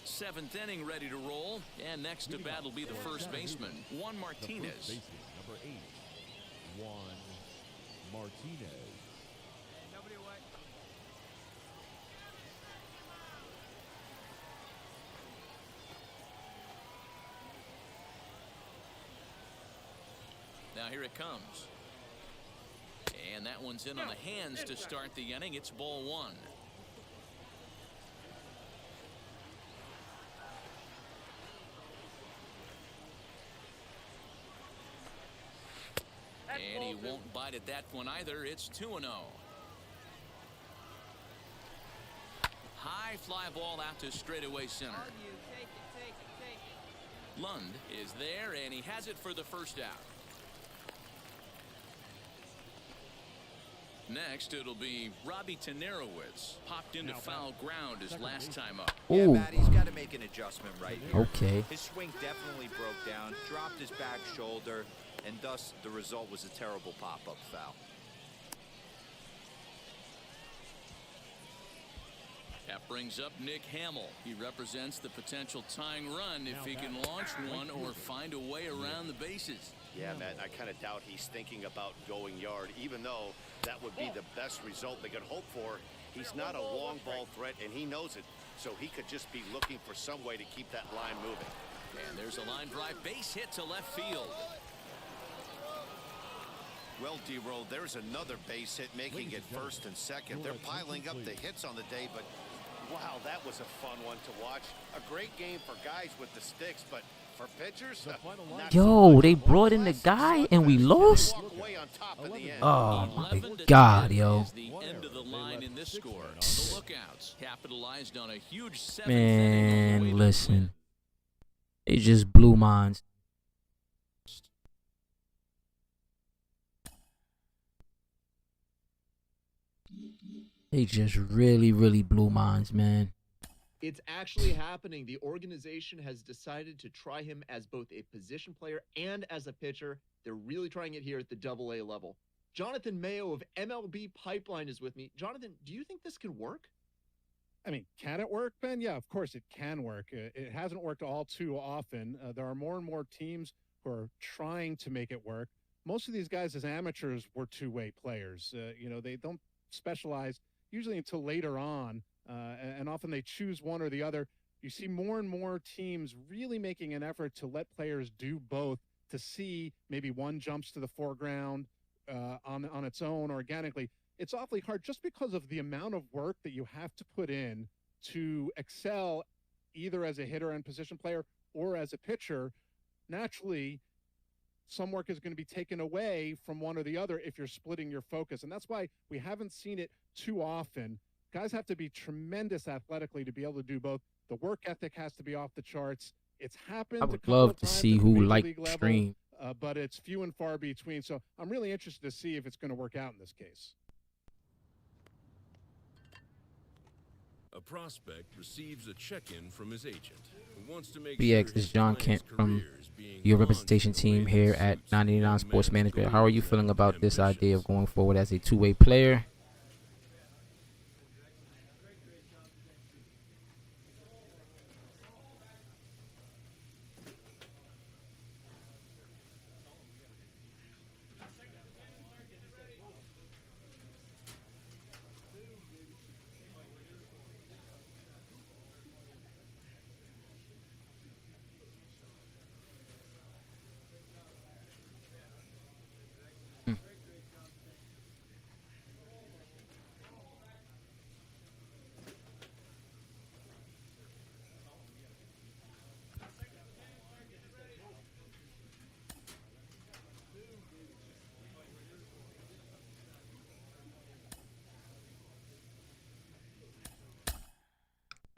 7th inning ready to roll. And next to bat will be the first baseman, Juan Martinez. Number 8, Juan Martinez. Nobody away. Now here it comes. And that one's in on the hands to start the inning. It's ball 1. And he won't bite at that one either. It's 2-0. High fly ball out to straightaway center. Lund is there, and he has it for the first out. Next, it'll be Robbie Tenerowitz. Popped into foul ground his last time up. Yeah, Matt, he's got to make an adjustment right here. Okay. His swing definitely broke down, dropped his back shoulder, and thus the result was a terrible pop-up foul. That brings up Nick Hamill. He represents the potential tying run if he can launch one or find a way around the bases. Yeah, Matt, I kind of doubt he's thinking about going yard, even though that would be the best result they could hope for. He's not a long ball threat, and he knows it, so he could just be looking for some way to keep that line moving. And there's a line drive base hit to left field. Well, D-Roll, there's another base hit making it first and second. They're piling up the hits on the day, but wow, that was a fun one to watch. A great game for guys with the sticks, but for pitchers, yo, they brought in the guy and we lost. Oh my God, yo. The end of the line in this score. On the lookouts, capitalized on a huge 7th Man, listen, they just blew minds. They just really blew minds, man. It's actually happening. The organization has decided to try him as both a position player and as a pitcher. They're really trying it here at the AA level. Jonathan Mayo of MLB Pipeline is with me. Jonathan, do you think this can work? I mean, can it work, Ben? Yeah, of course it can work. It hasn't worked all too often. There are more and more teams who are trying to make it work. Most of these guys as amateurs were two-way players. They don't specialize usually until later on, and often they choose one or the other. You see more and more teams really making an effort to let players do both, to see maybe one jumps to the foreground, on its own organically, it's awfully hard just because of the amount of work that you have to put in to excel either as a hitter and position player or as a pitcher. Naturally, some work is going to be taken away from one or the other if you're splitting your focus. And that's why we haven't seen it too often. Guys have to be tremendous athletically to be able to do both. The work ethic has to be off the charts. It's happened. I a would couple love of to times see at the who major liked league the level, stream. but it's few and far between. So I'm really interested to see if it's going to work out in this case. A prospect receives a check-in from his agent who wants to make BX sure is his John client's Kent from career is being your launched representation the way team that here suits at the 99 young Sports man's Management. How are you goals feeling and about this idea of ambitions. going forward as a two-way player?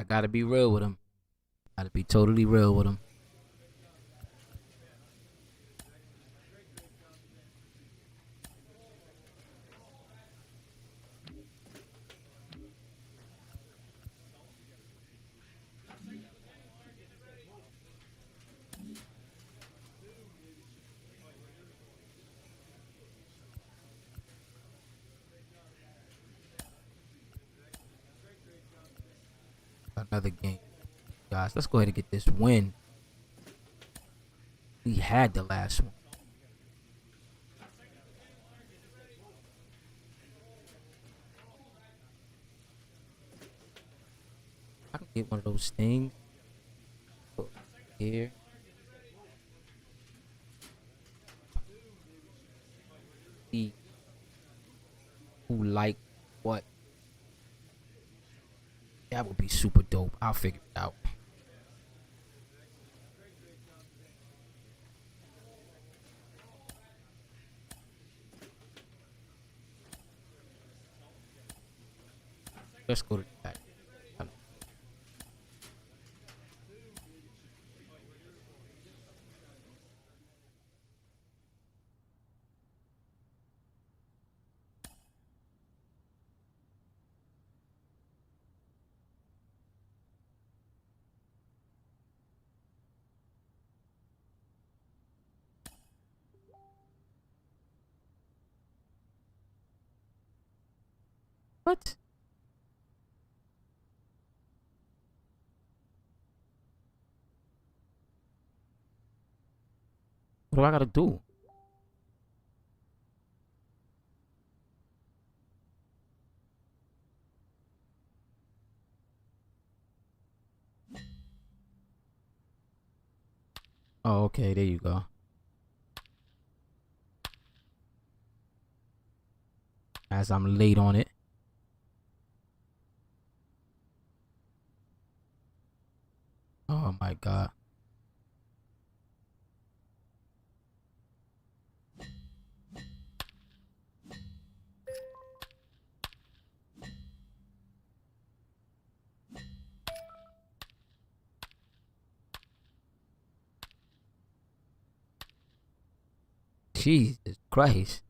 I gotta be real with him. Gotta be totally real with him. Another game. Guys, let's go ahead and get this win. We had the last one. I can get one of those things. Here. See who like what. That would be super dope. I'll figure it out. Let's go to that. What? What do I gotta do? Oh, okay, there you go. As I'm late on it. Oh my god. Jesus Christ.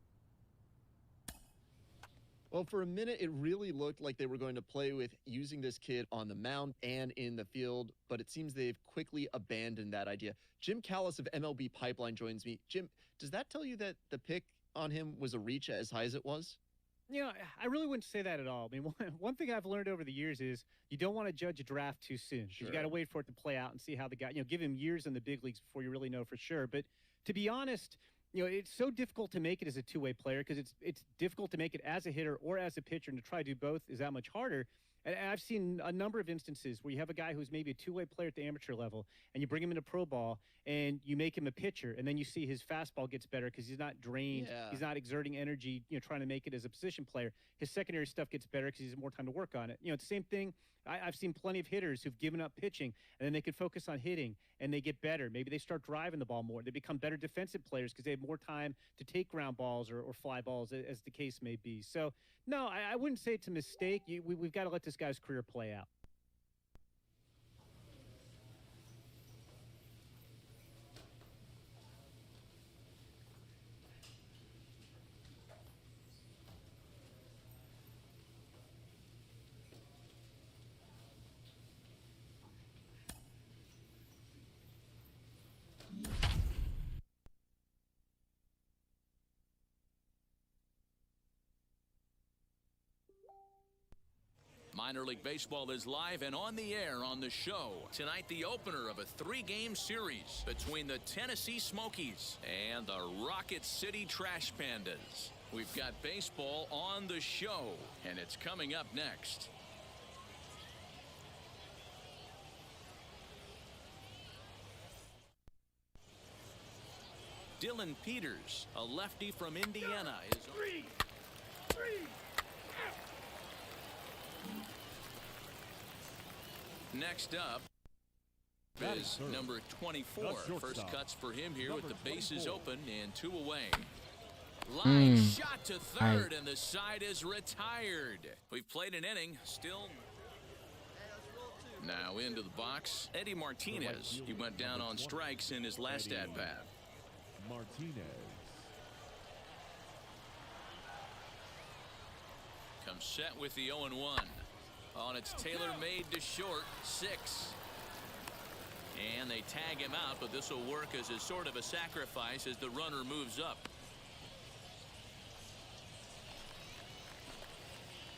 Well, for a minute, it really looked like they were going to play with using this kid on the mound and in the field, but it seems they've quickly abandoned that idea. Jim Callis of MLB Pipeline joins me. Jim, does that tell you that the pick on him was a reach as high as it was? You know, I really wouldn't say that at all. I mean, one thing I've learned over the years is you don't want to judge a draft too soon. 'Cause you got to wait for it to play out and see how the guy, give him years in the big leagues before you really know for sure. But to be honest, you know, it's so difficult to make it as a two-way player because it's difficult to make it as a hitter or as a pitcher, and to try to do both is that much harder. And I've seen a number of instances where you have a guy who's maybe a two-way player at the amateur level, and you bring him into pro ball, and you make him a pitcher, and then you see his fastball gets better because he's not drained, he's not exerting energy, you know, trying to make it as a position player. His secondary stuff gets better because he has more time to work on it. You know, it's the same thing. I've seen plenty of hitters who've given up pitching, and then they can focus on hitting, and they get better. Maybe they start driving the ball more. They become better defensive players because they have more time to take ground balls or fly balls, as the case may be. So, no, I wouldn't say it's a mistake. We've got to let this guy's career play out. Minor League Baseball is live and on the air on the show. Tonight, the opener of a three-game series between the Tennessee Smokies and the Rocket City Trash Pandas. We've got baseball on the show, and it's coming up next. Dylan Peters, a lefty from Indiana, is next up is number 24. First cuts for him here with the bases open and 2 away. Line shot to third, and the side is retired. We've played an inning, still. Now into the box, Eddie Martinez. He went down on strikes in his last at-bat. Martinez. Comes set with the 0-1. On its tailor-made to short, 6. And they tag him out, but this will work as a sort of a sacrifice as the runner moves up.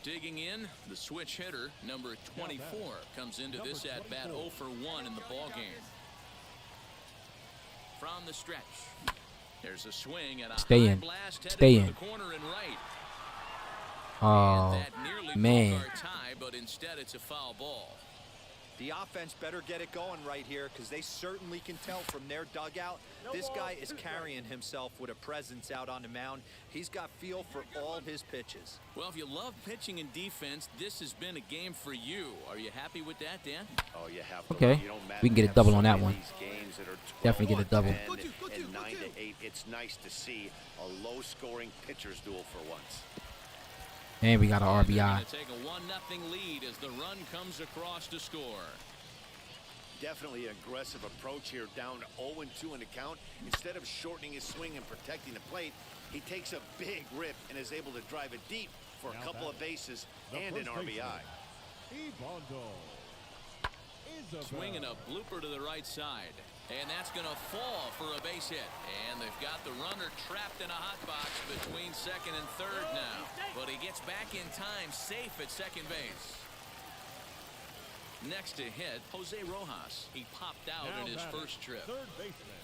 Digging in, the switch hitter, number 24, comes into this at-bat 0 for 1 in the ballgame. From the stretch, there's a swing and a high blast headed for the corner and right. Oh, and that nearly man. broke our tie, but instead it's a foul ball. The offense better get it going right here, because they certainly can tell from their dugout this guy is carrying himself with a presence out on the mound. He's got feel for all his pitches. Well, if you love pitching and defense, this has been a game for you. Are you happy with that, Dan? Oh, you have to. Okay, we can get a double on that one. Definitely get a double. And 9-8, it's nice to see a low-scoring pitcher's duel for once. And we got an RBI. Take a 1-0 lead as the run comes across to score. Definitely an aggressive approach here, down 0-2 in the count. Instead of shortening his swing and protecting the plate, he takes a big rip and is able to drive it deep for a couple of bases and an RBI. Swinging a blooper to the right side. And that's going to fall for a base hit. And they've got the runner trapped in a hot box between second and third now. But he gets back in time, safe at second base. Next to hit, Jose Rojas. He popped out in his first trip. Third baseman.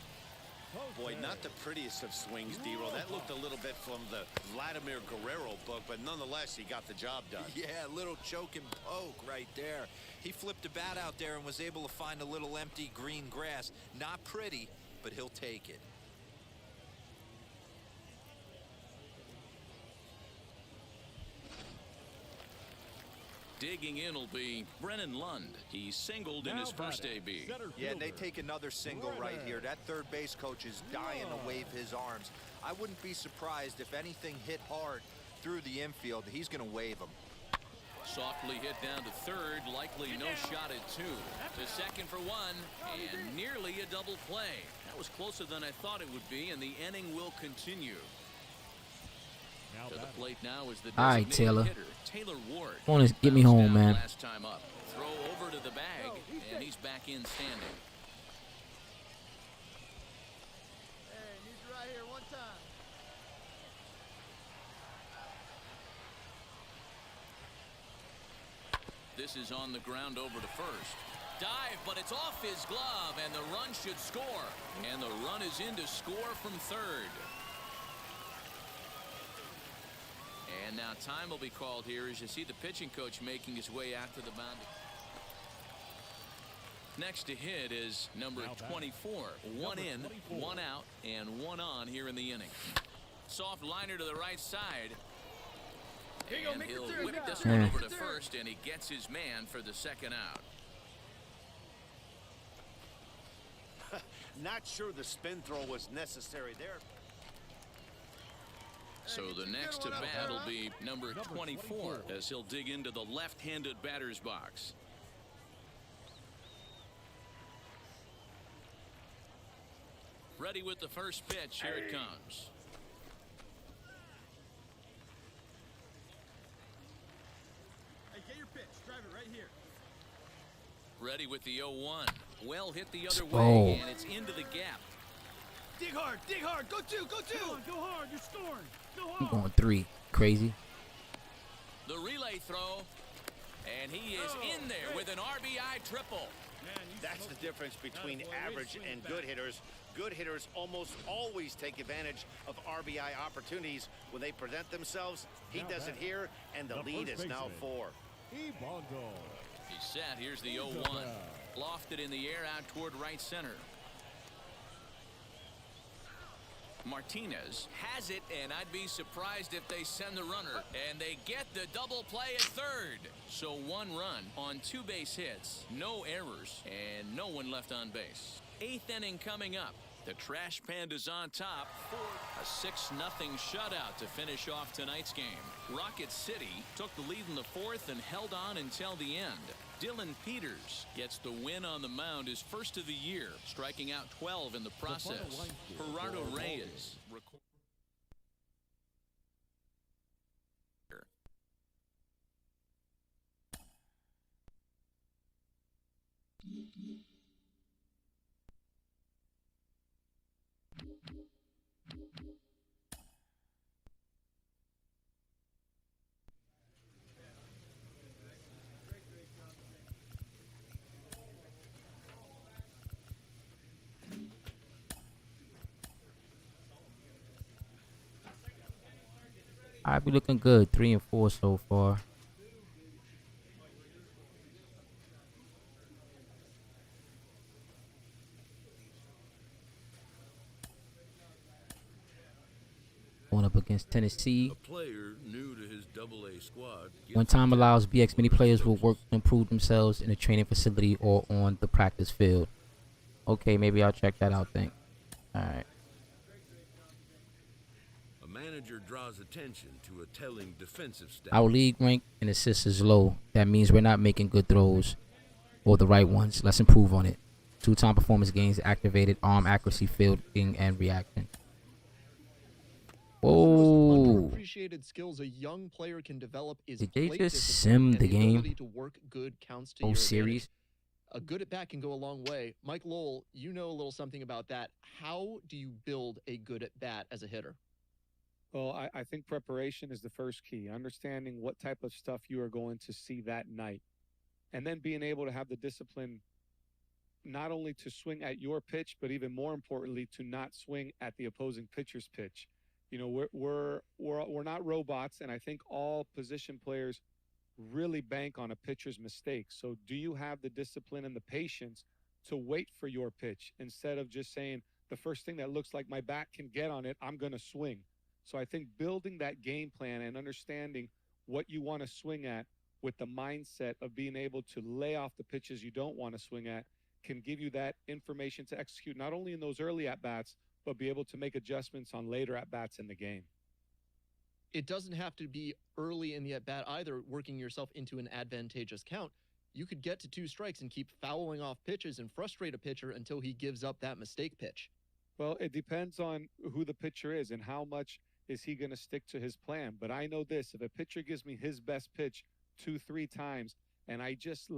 Boy, not the prettiest of swings, D-Roll. That looked a little bit from the Vladimir Guerrero book, but nonetheless, he got the job done. Yeah, a little choke and poke right there. He flipped a bat out there and was able to find a little empty green grass. Not pretty, but he'll take it. Digging in will be Brennan Lund. He singled in his first AB. Yeah, and they take another single right here. That third base coach is dying to wave his arms. I wouldn't be surprised if anything hit hard through the infield. He's going to wave them. Softly hit down to third, likely no shot at 2. To second for 1, and nearly a double play. That was closer than I thought it would be, and the inning will continue. To the plate now is the Alright, Taylor. hitter, Taylor Ward. Want to get me home, man. Last time up. Throw over to the bag, and he's back in standing. Hey, need you right here one time. This is on the ground over to first. Dive, but it's off his glove, and the run should score. And the run is in to score from third. And now time will be called here as you see the pitching coach making his way out to the mound. Next to hit is number 24. One in, one out, and one on here in the inning. Soft liner to the right side. And he'll whip this one over to first, and he gets his man for the second out. Not sure the spin throw was necessary there. So the next to bat will be number 24 as he'll dig into the left-handed batter's box. Ready with the first pitch. Here it comes. Hey, get your pitch. Drive it right here. Ready with the 0-1. Well hit the other Oh. way, and it's into the gap. Dig hard. Dig hard. Go two. Go two. Go on, go hard. You're scoring. Go I'm hard. going 3. Crazy. The relay throw, and he is in there with an RBI triple. That's the difference between average and good hitters. Good hitters almost always take advantage of RBI opportunities when they present themselves. He does it here, and the lead is now 4. He's set. Here's the 0-1. Lofted in the air out toward right center. Martinez has it, and I'd be surprised if they send the runner. And they get the double play at third. So 1 run on 2 base hits, no errors, and no one left on base. 8th inning coming up. The Trash Panda's on top for a 6-0 shutout to finish off tonight's game. Rocket City took the lead in the 4th and held on until the end. Dylan Peters gets the win on the mound, his first of the year, striking out 12 in the process. Gerardo Reyes. I'll be looking good. 3 and 4 so far. Going up against Tennessee. A player new to his AA squad. When time allows, BX, many players will work to improve themselves in a training facility or on the practice field. Okay, maybe I'll check that out then. Alright. A manager draws attention to a telling defensive stat. Our league rank and assists is low. That means we're not making good throws or the right ones. Let's improve on it. 2-time performance gains activated, arm accuracy, fielding, and reaction. Whoa. Underappreciated skills a young player can develop is Did they plate just discipline sim and the game? ability to work good counts to Whole your series? advantage. A good at bat can go a long way. Mike Lowell, you know a little something about that. How do you build a good at bat as a hitter? Well, I think preparation is the first key. Understanding what type of stuff you are going to see that night. And then being able to have the discipline not only to swing at your pitch, but even more importantly, to not swing at the opposing pitcher's pitch. You know, we're not robots, and I think all position players really bank on a pitcher's mistakes. So do you have the discipline and the patience to wait for your pitch instead of just saying the first thing that looks like my bat can get on it, I'm going to swing. So I think building that game plan and understanding what you want to swing at with the mindset of being able to lay off the pitches you don't want to swing at can give you that information to execute not only in those early at-bats, but be able to make adjustments on later at-bats in the game. It doesn't have to be early in the at-bat either, working yourself into an advantageous count. You could get to 2 strikes and keep fouling off pitches and frustrate a pitcher until he gives up that mistake pitch. Well, it depends on who the pitcher is and how much is he going to stick to his plan. But I know this, if a pitcher gives me his best pitch 2-3 times and I just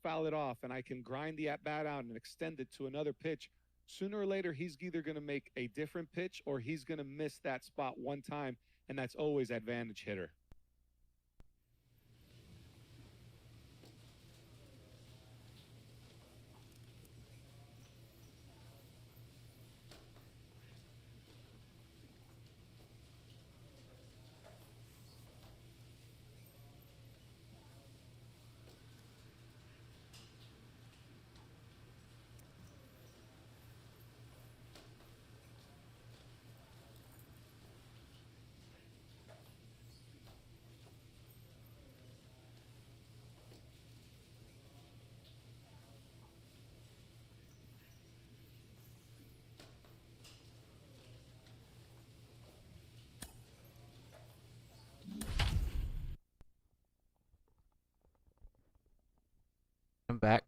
foul it off and I can grind the at-bat out and extend it to another pitch, sooner or later he's either going to make a different pitch or he's going to miss that spot one time, and that's always advantage hitter. back.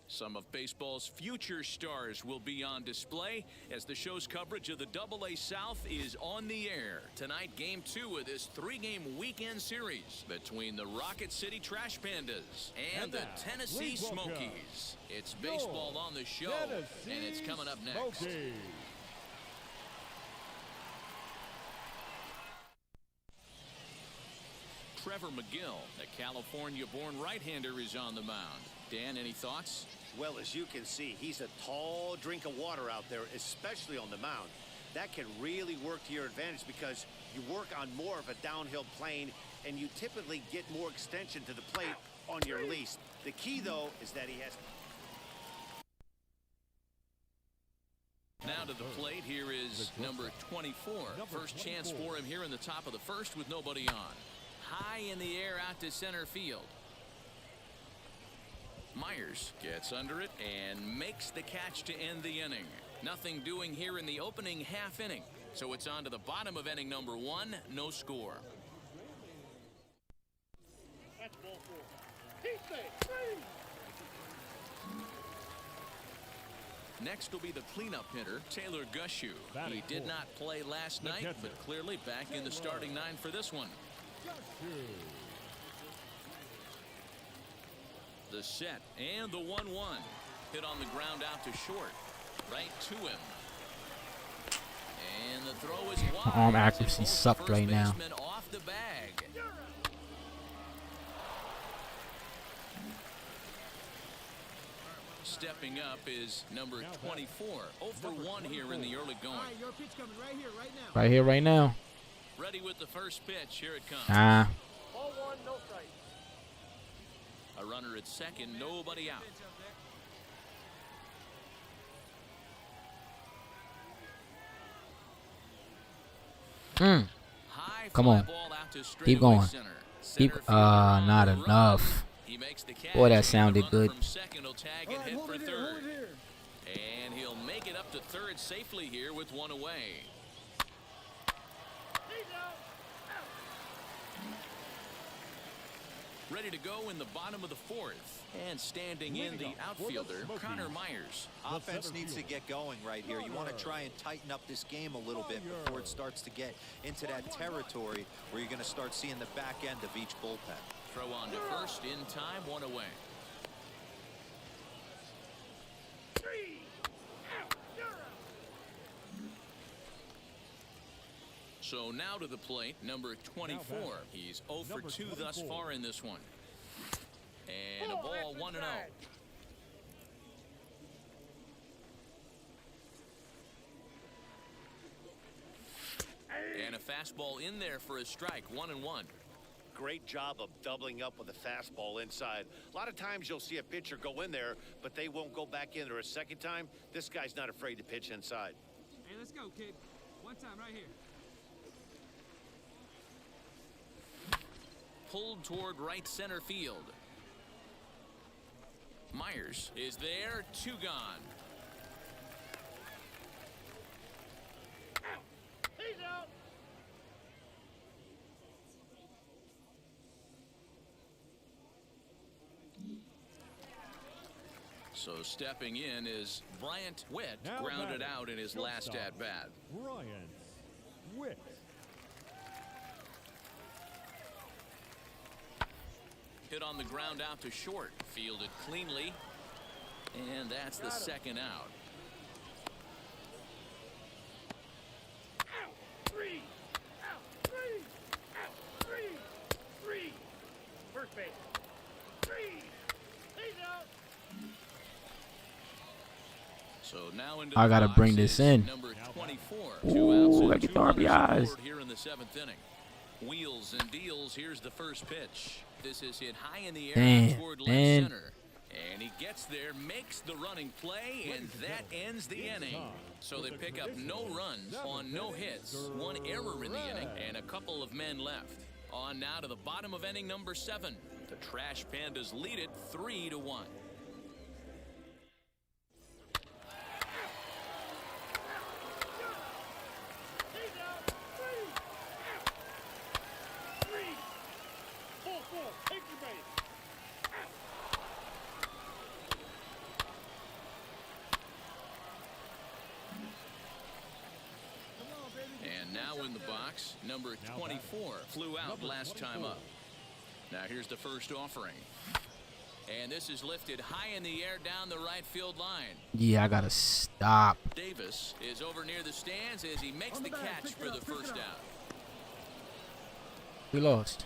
Some of baseball's future stars will be on display as the show's coverage of the AA South is on the air. Tonight, Game 2 of this 3-game weekend series between the Rocket City Trash Pandas and the Tennessee Smokies. It's baseball on the show, and it's coming up next. Trevor McGill, the California-born right-hander, is on the mound. Dan, any thoughts? Well, as you can see, he's a tall drink of water out there, especially on the mound. That can really work to your advantage because you work on more of a downhill plane and you typically get more extension to the plate on your release. The key, though, is that he has... Now to the plate, here is number 24. First chance for him here in the top of the first with nobody on. High in the air out to center field. Myers gets under it and makes the catch to end the inning. Nothing doing here in the opening half inning. So it's on to the bottom of inning number 1. No score. That's ball 4. He's safe. Next will be the cleanup hitter, Taylor Gushu. He did not play last night, but clearly back in the starting 9 for this one. The set and the 1-1. Hit on the ground out to short. Right to him. And the throw is wide. My arm accuracy sucked right now. Off the bag. Stepping up is number 24. 0 for 1 here in the early going. All right, your pitch coming right here, right now. Right here, right now. Ready with the first pitch. Here it comes. Ball 1, no strike. A runner at second, nobody out. Come on. Keep going. Keep not enough. Boy, that sounded good. And he'll make it up to third safely here with 1 away. Ready to go in the bottom of the 4th. And standing in the outfielder, Connor Myers. Offense needs to get going right here. You want to try and tighten up this game a little bit before it starts to get into that territory where you're going to start seeing the back end of each bullpen. Throw on to first in time, 1 away. So now to the plate, number 24. He's 0 for 2 thus far in this one. And a ball 1-0. And a fastball in there for a strike, 1-1. Great job of doubling up with a fastball inside. A lot of times you'll see a pitcher go in there, but they won't go back in there a second time. This guy's not afraid to pitch inside. Hey, let's go, kid. One time right here. Pulled toward right center field. Myers is there, 2 gone. He's out. So stepping in is Bryant Witt, grounded out in his last at-bat. Bryant Witt. Hit on the ground out to short, fielded cleanly, and that's the second out. Out. 3. Out. 3. Out. 3. 3. First base. 3. He's out. So now into I gotta the bring box this is in. Number 24. Ooh, 2 outs and gotta get 2 the runners on RBIs. board here in the 7th inning. Wheels and deals. Here's the first pitch. This is hit high in the air toward left center. And he gets there, makes the running play, and that ends the inning. So they pick up no runs on no hits, 1 error in the inning, and a couple of men left. On now to the bottom of inning number 7. The Trash Pandas lead it 3-1. Ball 4. Take your base. the box. Number 24 flew out last time up. Now here's the first offering. And this is lifted high in the air down the right field line. Yeah, I gotta stop. Davis is over near the stands as he makes the catch for the first down. We lost.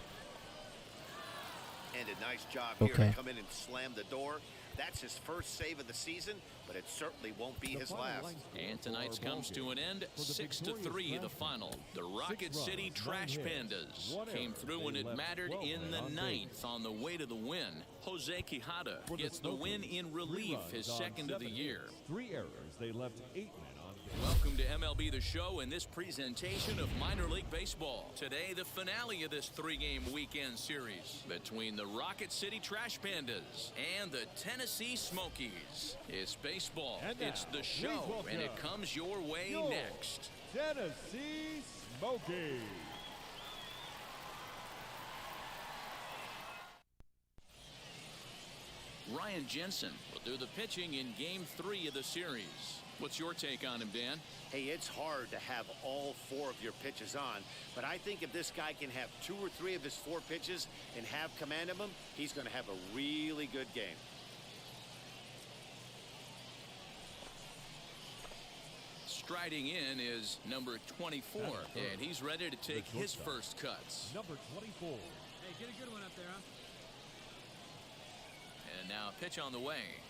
And a nice job here to come in and slam the door. That's his first save of the season, but it certainly won't be his last. And tonight's comes to an end, 6-3 the final. The Rocket City Trash Pandas came through when it mattered in the ninth on the way to the win. Jose Quijada gets the win in relief, his second of the year. 3 errors. They left 8 men on base. Welcome to MLB The Show and this presentation of minor league baseball. Today, the finale of this 3-game weekend series between the Rocket City Trash Pandas and the Tennessee Smokies. It's baseball, it's the show, and it comes your way next. Tennessee Smokies. Ryan Jensen will do the pitching in Game 3 of the series. What's your take on him, Dan? Hey, it's hard to have all 4 of your pitches on, but I think if this guy can have 2 or 3 of his 4 pitches and have command of them, he's going to have a really good game. Striding in is number 24, and he's ready to take his first cuts. Number 24. Hey, get a good one up there, huh? And now a pitch on the way.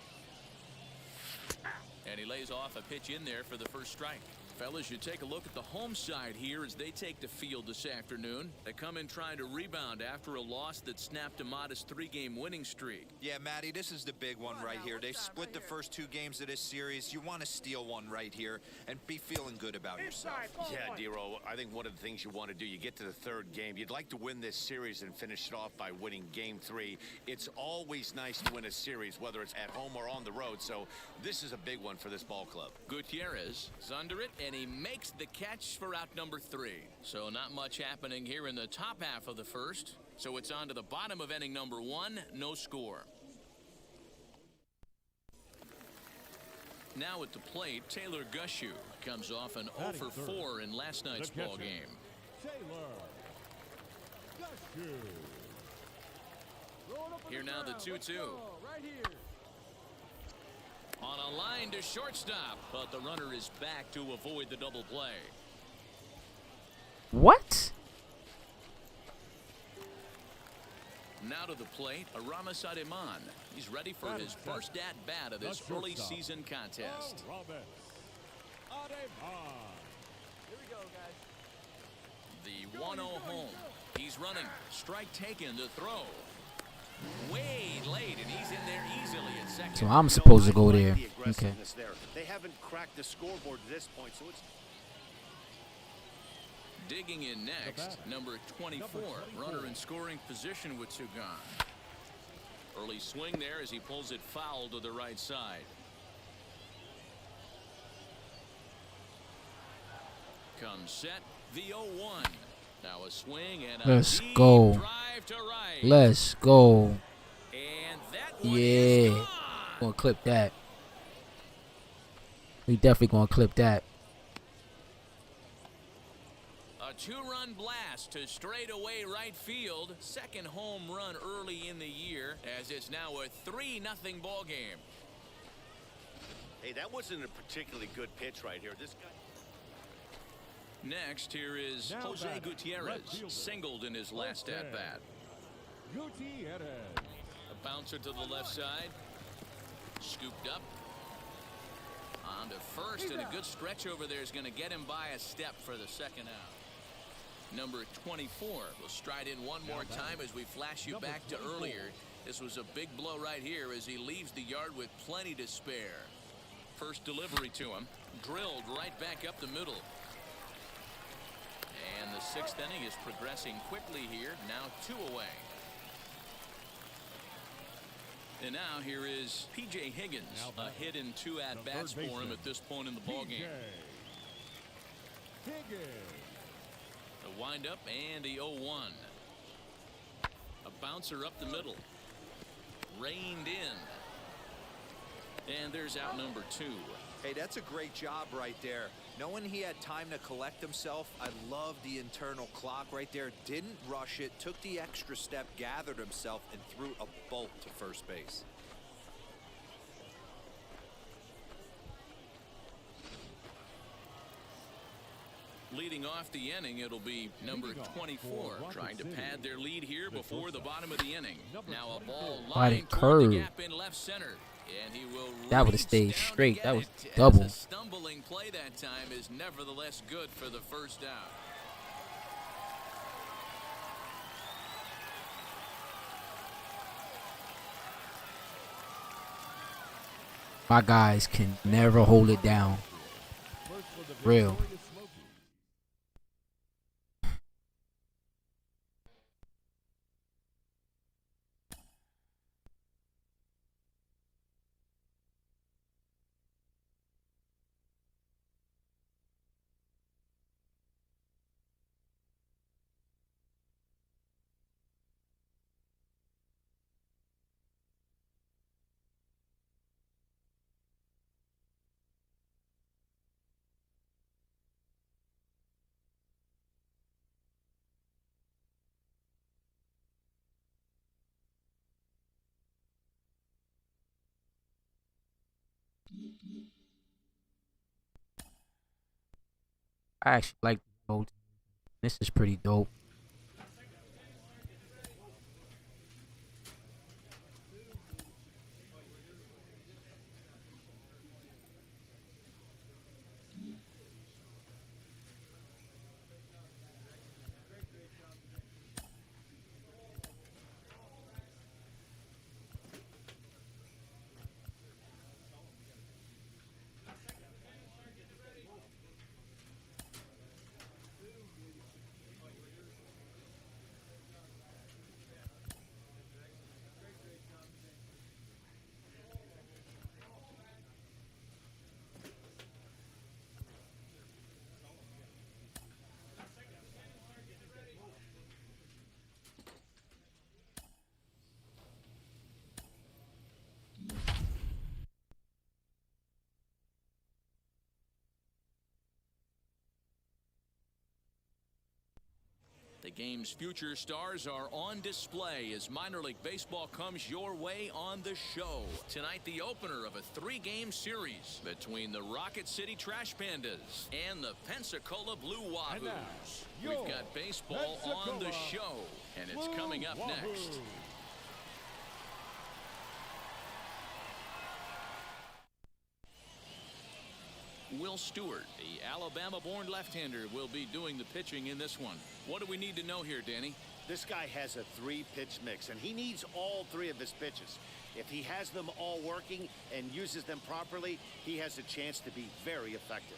And he lays off a pitch in there for the first strike. Fellas, you take a look at the home side here as they take the field this afternoon. They come in trying to rebound after a loss that snapped a modest 3-game winning streak. Yeah, Matty, this is the big one right here. They've split the first 2 games of this series. You want to steal one right here and be feeling good about yourself. Yeah, Dero, I think one of the things you want to do, you get to the 3rd game, you'd like to win this series and finish it off by winning Game 3. It's always nice to win a series, whether it's at home or on the road, so this is a big one for this ball club. Gutierrez is under it, and he makes the catch for out number 3. So not much happening here in the top half of the first. So it's on to the bottom of inning number 1, no score. Now at the plate, Taylor Gushu comes off an 0 for 4 in last night's ball game. Taylor Gushu. Here now the 2-2. Right here. On a line to shortstop, but the runner is back to avoid the double play. What? Now to the plate, Aramis Ademan. He's ready for his first at-bat of this early season contest. Aramis Ademan. Here we go, guys. The 1-0 home. He's running. Strike taken to throw. Way late, and he's in there easily at second. So I'm supposed to go there. Okay. They haven't cracked the scoreboard at this point, so it's digging in next, number 24, runner in scoring position with Sugan. Early swing there as he pulls it foul to the right side. Comes set, the 0-1. Now a swing and a Let's deep go. drive to right. Let's go. And that one Yeah. is gone. Gonna clip that. We definitely gonna clip that. A 2-run blast to straightaway right field. Second home run early in the year as it's now a 3-0 ball game. hey, that wasn't a particularly good pitch right here. This guy. Next, here is Jose Gutierrez, singled in his last at-bat. Gutierrez. A bouncer to the left side. Scooped up. On to first, and a good stretch over there is going to get him by a step for the second out. Number 24 will stride in one more time as we flash you back to earlier. This was a big blow right here as he leaves the yard with plenty to spare. First delivery to him. Drilled right back up the middle. And the 6th inning is progressing quickly here. Now 2 away. And now here is P.J. Higgins. A hit in 2 at-bats for him at this point in the ballgame. The windup and the 0-1. A bouncer up the middle. Reined in. And there's out number 2. Hey, that's a great job right there. Knowing he had time to collect himself, I love the internal clock right there. Didn't rush it, took the extra step, gathered himself, and threw a bolt to first base. Leading off the inning, it'll be number 24, trying to pad their lead here before the bottom of the inning. Now a ball lined toward the gap in left center. And he will That would have stayed straight. That was it. double. A stumbling play that time is nevertheless good for the first out. My guys can never hold it down. Real. I actually like both. This is pretty dope. The game's future stars are on display as minor league baseball comes your way on the show. Tonight, the opener of a 3-game series between the Rocket City Trash Pandas and the Pensacola Blue Wahoos. We've got baseball on the show, and it's coming up next. Will Stewart, the Alabama-born left-hander, will be doing the pitching in this one. What do we need to know here, Danny? This guy has a 3-pitch mix, and he needs all 3 of his pitches. If he has them all working and uses them properly, he has a chance to be very effective.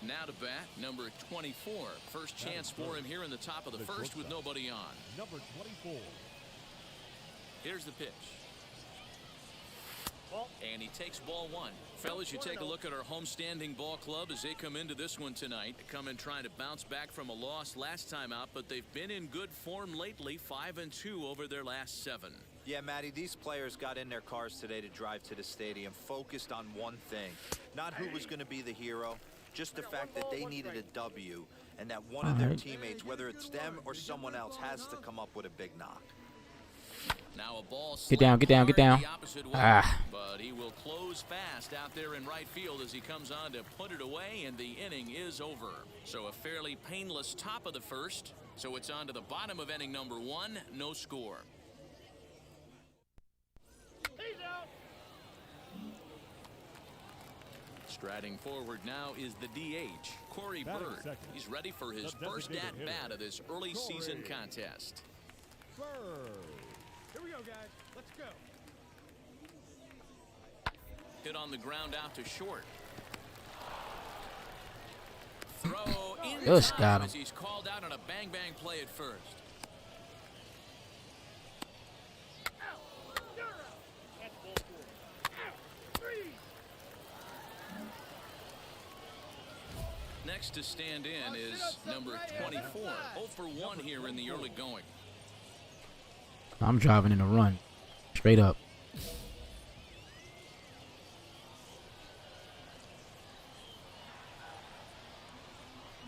Now to bat, number 24. First chance for him here in the top of the first with nobody on. Number 24. Here's the pitch. And he takes ball 1. Fellas, you take a look at our homestanding ball club as they come into this one tonight. They come in trying to bounce back from a loss last time out, but they've been in good form lately, 5-2 over their last 7. Yeah, Matty, these players got in their cars today to drive to the stadium, focused on one thing. Not who was going to be the hero, just the fact that they needed a W, and that one of their teammates, whether it's them or someone else, has to come up with a big knock. Now a ball Get down, get down, get down. But he will close fast out there in right field as he comes on to put it away, and the inning is over. So a fairly painless top of the first. So it's on to the bottom of inning number 1, no score. He's out. Striding forward now is the DH, Corey Bird. He's ready for his first at-bat of this early season contest. Bird. Here we go, guys. Let's go. Hit on the ground out to short. Throw in Just time got him. as he's called out on a bang-bang play at first. Next to stand in is number 24. 0 for 1 here in the early going. I'm driving in a run. Straight up.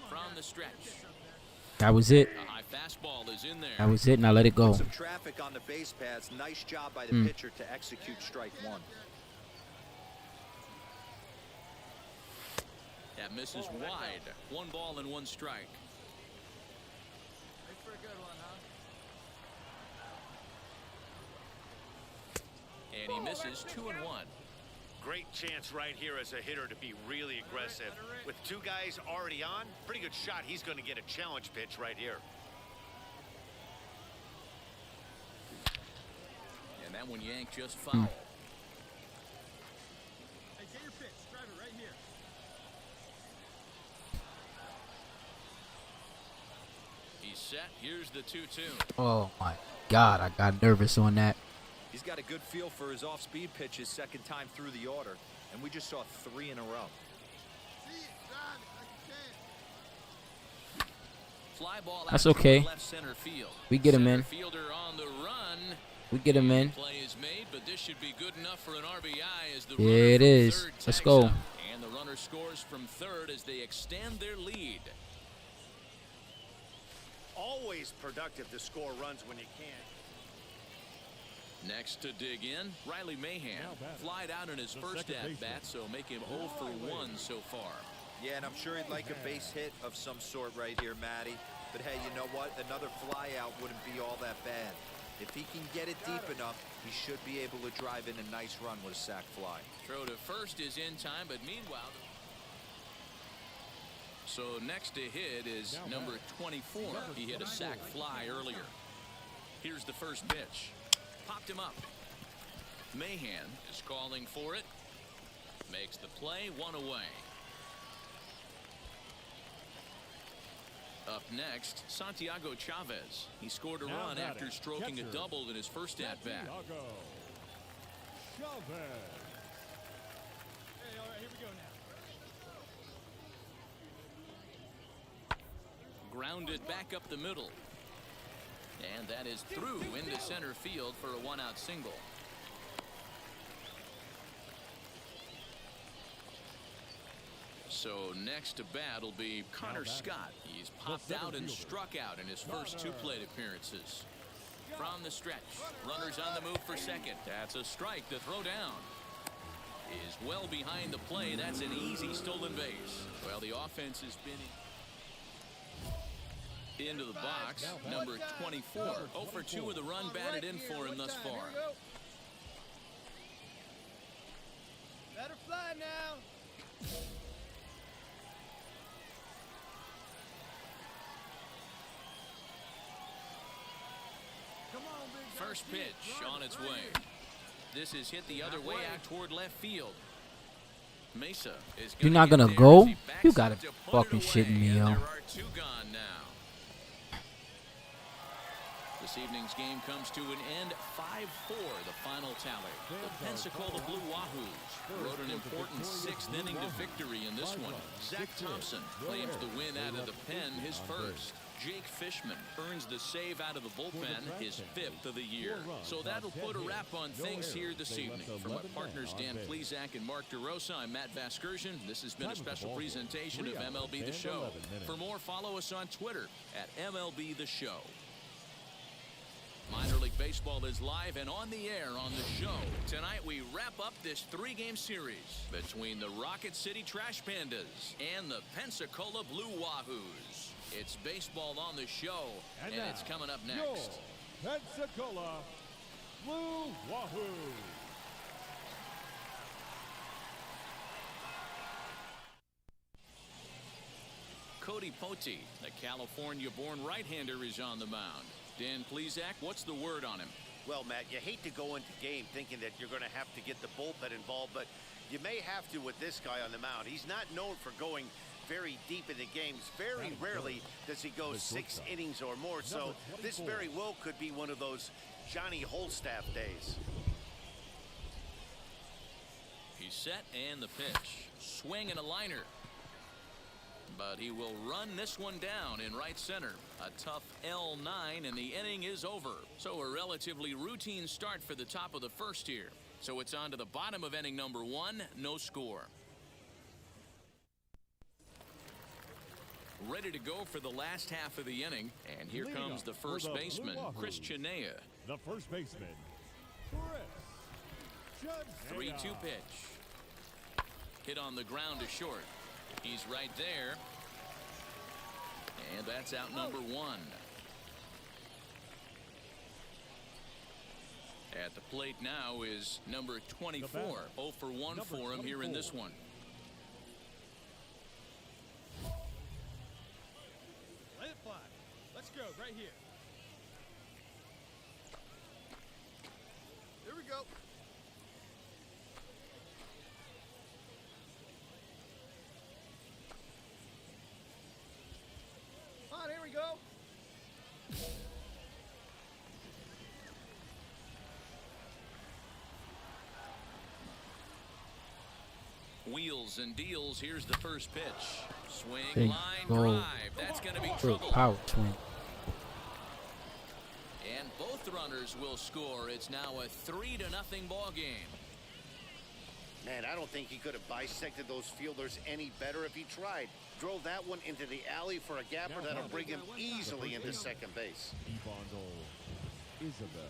From the stretch. That was it. A high fastball is in there. That was it. Now let it go. Some traffic on the base paths. Nice job by the pitcher to execute strike one. That misses wide. 1 ball and 1 strike. Thanks for a good one, huh? And he misses 2-1. Great chance right here as a hitter to be really aggressive. With 2 guys already on, pretty good shot. He's going to get a challenge pitch right here. And that one yanked just foul. Hey, get your pitch. Drive it right here. He's set. Here's the 2-2. Oh my God, I got nervous on that. He's got a good feel for his off-speed pitches second time through the order, and we just saw 3 in a row. See it. Drive it like you can. Fly ball out That's to okay. left center field. We get him Center in. Fielder on the run. We get him in. Play is made, but this should be good enough for an RBI as the Yeah, runner it from is. third Let's tags go. up. And the runner scores from third as they extend their lead. Always productive to score runs when you can. Next to dig in, Riley Mahan. Flied out in his first at-bat, so make him 0 for 1 so far. Yeah, and I'm sure he'd like a base hit of some sort right here, Matty. But hey, you know what? Another fly out wouldn't be all that bad. If he can get it deep enough, he should be able to drive in a nice run with a sac fly. Throw to first is in time, but meanwhile... So next to hit is number 24. He hit a sac fly earlier. Here's the first pitch. Popped him up. Mahan is calling for it. Makes the play, 1 away. Up next, Santiago Chavez. He scored a run after stroking a double in his first at-bat. Santiago Chavez. Hey, all right, here we go now. Grounded back up the middle. And that is through into center field for a 1-out single. So next to bat will be Connor Scott. He's popped out and struck out in his first 2 plate appearances. From the stretch, runners on the move for second. That's a strike to throw down. Is well behind the play. That's an easy stolen base. Well, the offense has been into the box. Number 24. 0 for 2 with a run batted in for him thus far. Let her fly now. First pitch on its way. This is hit the other way out toward left field. Mesa is You're not gonna go? You gotta fucking shitting me, yo. There are 2 gone now. This evening's game comes to an end 5-4, the final tally. The Pensacola Blue Wahoos rode an important 6th inning to victory in this one. Zach Thompson claims the win out of the pen, his first. Jake Fishman earns the save out of the bullpen, his 5th of the year. So that'll put a wrap on things here this evening. For my partners Dan Plesac and Mark DeRosa, I'm Matt Vasgersian. This has been a special presentation of MLB The Show. For more, follow us on Twitter at MLB The Show. Minor League Baseball is live and on the air on the show. Tonight we wrap up this 3-game series between the Rocket City Trash Pandas and the Pensacola Blue Wahoos. It's baseball on the show, and it's coming up next. Your Pensacola Blue Wahoo. Cody Pote, the California-born right-hander, is on the mound. Dan Plesac, what's the word on him? Well, Matt, you hate to go into game thinking that you're going to have to get the bullpen involved, but you may have to with this guy on the mound. He's not known for going very deep in the games. Very rarely does he go 6 innings or more, so this very well could be one of those Johnny Holstaff days. He's set, and the pitch. Swing and a liner. but he will run this one down in right center. A tough L9, and the inning is over. So a relatively routine start for the top of the first here. So it's on to the bottom of inning number 1, no score. Ready to go for the last half of the inning, and here comes the first baseman, Chris Chinea. The first baseman, Chris 3-2 pitch. Hit on the ground to short. He's right there. And that's out number 1. At the plate now is number 24. 0 for 1 for him here in this one. Let it fly. Let's go right here. Here we go. On, here we go. Wheels and deals. Here's the first pitch. Swing, Big line, goal. drive. That's going to be Big trouble. power swing. And both runners will score. It's now a 3-0 ball game. Man, I don't think he could have bisected those fielders any better if he tried. Drove that one into the alley for a gapper that'll bring him easily into second base. Isabel.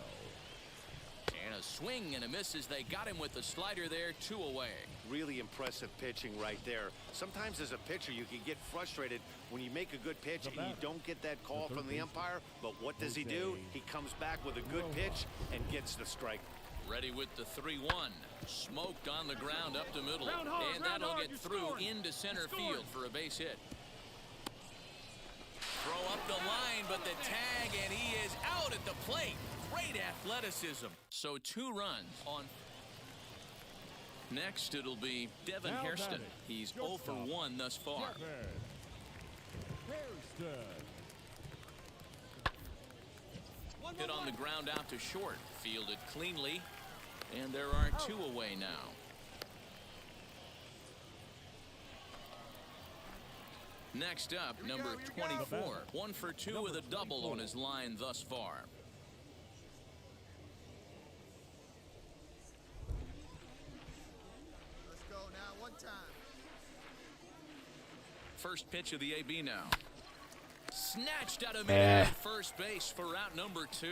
And a swing and a miss as they got him with the slider there, 2 away. Really impressive pitching right there. Sometimes as a pitcher you can get frustrated when you make a good pitch and you don't get that call from the umpire. But what does he do? He comes back with a good pitch and gets the strike. Ready with the 3-1. Smoked on the ground up the middle. And that'll get through into center field for a base hit. Throw up the line, but the tag, and he is out at the plate. Great athleticism. So 2 runs on. Next, it'll be Devin Hairston. He's 0 for 1 thus far. Hit on the ground out to short. Fielded cleanly. And there are 2 away now. Next up, number 24. 1 for 2 with a double on his line thus far. Let's go now, one time. First pitch of the AB now. Snatched out of midair at first base for out number 2.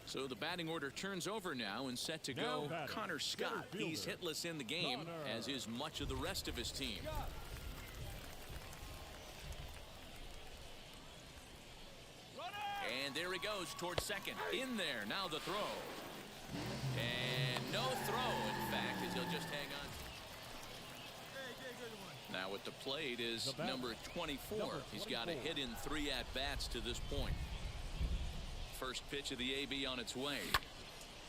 So the batting order turns over now and set to go Connor Scott. He's hitless in the game, as is much of the rest of his team. And there he goes towards second. In there, now the throw. And no throw, in fact, as he'll just hang on. Now at the plate is number 24. He's got a hit in 3 at-bats to this point. First pitch of the AB on its way.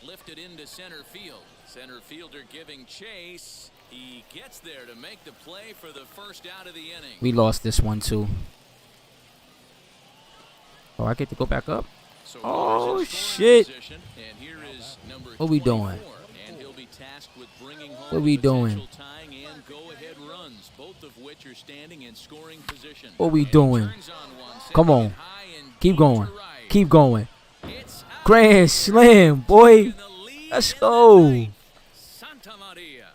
Lifted into center field. Center fielder giving chase. He gets there to make the play for the first out of the inning. We lost this one too. Oh, I get to go back up. So oh shit! And here is number what we doing? And he'll be tasked with bringing home what we doing? Tying and go-ahead runs, both of which are standing in scoring position. What we doing? Come on, keep going, keep going. Grand slam, boy. Let's go.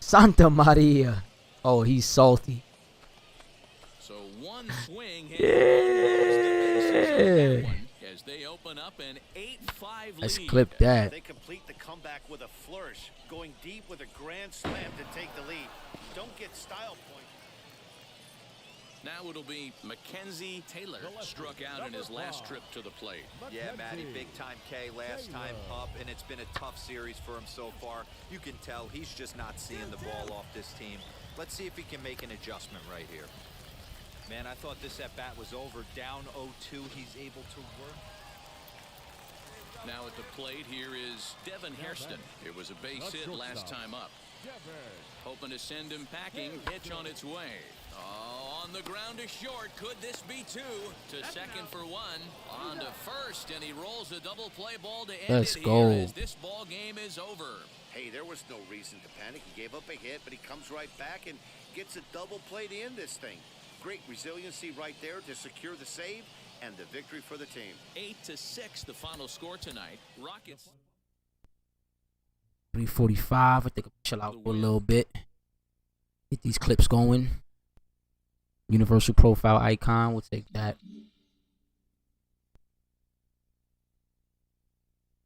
Santa Maria. Oh, he's salty. So one swing. Yeah. As they open up an 8-5 lead. Let's clip that. They complete the comeback with a flourish, going deep with a grand slam to take the lead. Don't get style points. Now it'll be Mackenzie Taylor, struck out in his last trip to the plate. Yeah, Matty, big time K last time up, and it's been a tough series for him so far. You can tell he's just not seeing the ball off this team. Let's see if he can make an adjustment right here. Man, I thought this at-bat was over. Down 0-2, he's able to work. Now at the plate here is Devin Hairston. It was a base hit last time up. Hoping to send him packing. Pitch on its way. Oh, on the ground to short. Could this be 2? To second for 1. On to first, and he rolls a double play ball to end Let's it go. here as this ball game is over. Hey, there was no reason to panic. He gave up a hit, but he comes right back and gets a double play to end this thing. Great resiliency right there to secure the save and the victory for the team. 8-6, the final score tonight. Rockets. 3:45. I think I'll chill out for a little bit. Get these clips going. Universal profile icon. We'll take that.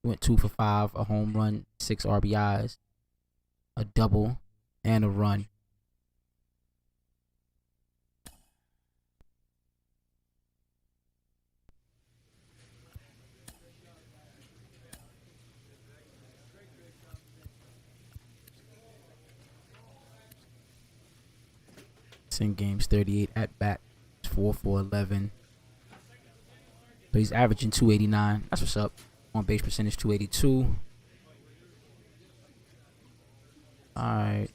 Went 2 for 5, a home run, 6 RBIs, a double, and a run. In games, 38 at bat, 4 for 11. So he's averaging 289. That's what's up. On base percentage 282. All right.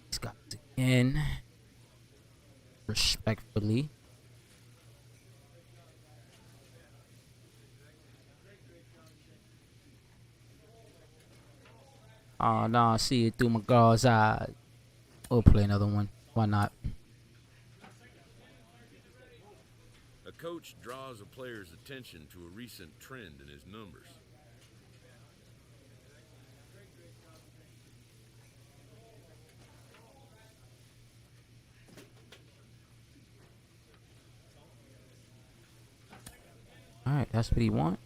He's got it again. Respectfully. Oh, no, I see it through my girl's eyes. We'll play another one. Why not? A coach draws a player's attention to a recent trend in his numbers. All right, that's what he wants.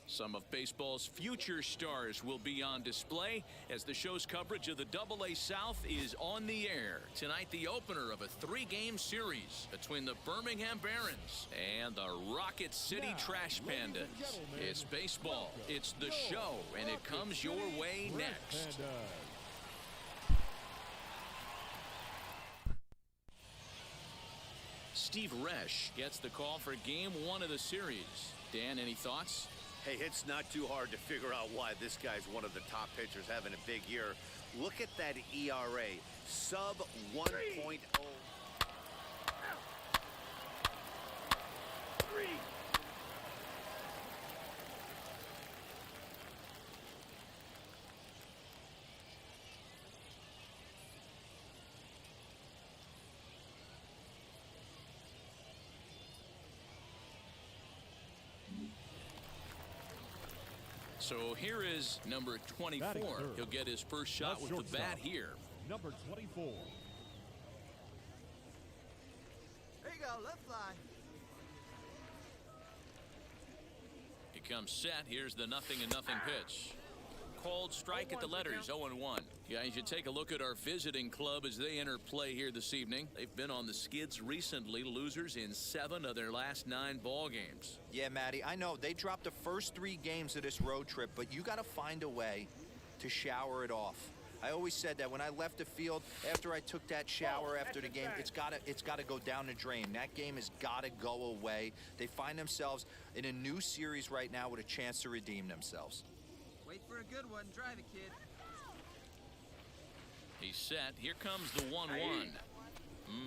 Some of baseball's future stars will be on display as the show's coverage of the AA South is on the air. Tonight, the opener of a 3-game series between the Birmingham Barons and the Rocket City Trash Pandas. It's baseball, it's the show, and it comes your way next. Steve Resch gets the call for Game 1 of the series. Dan, any thoughts? Hey, it's not too hard to figure out why this guy's one of the top pitchers having a big year. Look at that ERA, sub 1.0. So here is number 24. He'll get his first shot with the bat here. Number 24. There you go, left fly. He comes set. Here's the 0-0 pitch. Called strike at the letters, 0-1. Yeah, you should take a look at our visiting club as they enter play here this evening. They've been on the skids recently, losers in 7 of their last 9 ball games. Yeah, Matty, I know they dropped the first 3 games of this road trip, but you got to find a way to shower it off. I always said that when I left the field after I took that shower after the game, it's got to go down the drain. That game has got to go away. They find themselves in a new series right now with a chance to redeem themselves. Wait for a good one. Drive it, kid. He's set. Here comes the 1-1.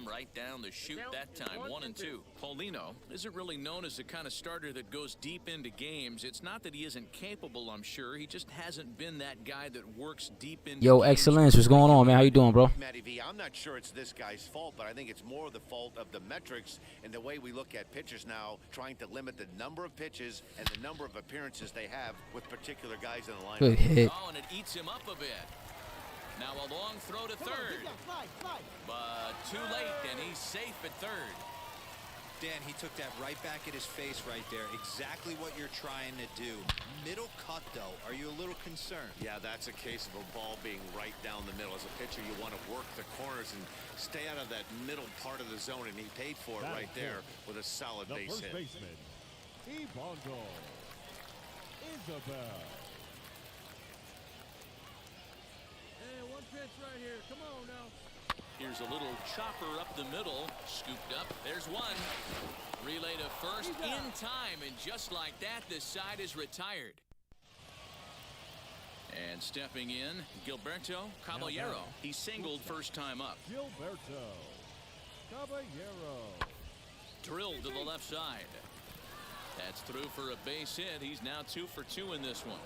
Right down the chute that time, 1-2. Paulino isn't really known as the kind of starter that goes deep into games. It's not that he isn't capable, I'm sure. He just hasn't been that guy that works deep into Yo, games. Excellence, what's going on, man? How you doing, bro? Matty V, I'm not sure it's this guy's fault, but I think it's more the fault of the metrics and the way we look at pitchers now, trying to limit the number of pitches and the number of appearances they have with particular guys in the lineup. Good hit. Oh, and it eats him up a bit. Now a long throw to third. But too late, and he's safe at third. Dan, he took that right back at his face right there. Exactly what you're trying to do. Middle cut, though. Are you a little concerned? Yeah, that's a case of a ball being right down the middle. As a pitcher, you want to work the corners and stay out of that middle part of the zone, and he paid for it right there with a solid base hit. The first baseman, Ibondo Isabel. right here. Come on now. Here's a little chopper up the middle. Scooped up. There's one. Relay to first in time, and just like that, the side is retired. And stepping in, Gilberto Caballero. He singled first time up. Gilberto Caballero. Drilled to the left side. That's through for a base hit. He's now 2 for 2 in this one.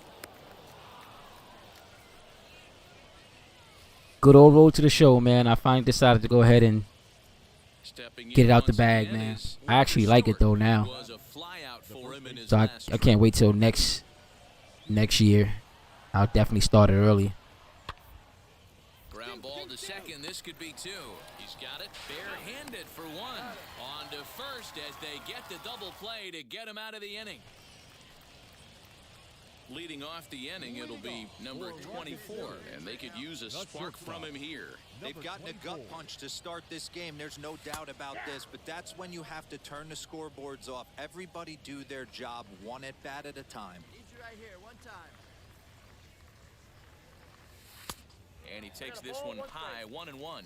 Good old road to the show, man. I finally decided to go ahead and get it out the bag, man. I actually like it though now. So I can't wait till next year. I'll definitely start it early. Ground ball to second. This could be 2. He's got it barehanded for 1. On to first as they get the double play to get him out of the inning. Leading off the inning, it'll be number 24, and they could use a spark from him here. They've gotten a gut punch to start this game. There's no doubt about this, but that's when you have to turn the scoreboards off. Everybody do their job one at bat at a time. Need you right here, one time. And he takes this one high, 1-1.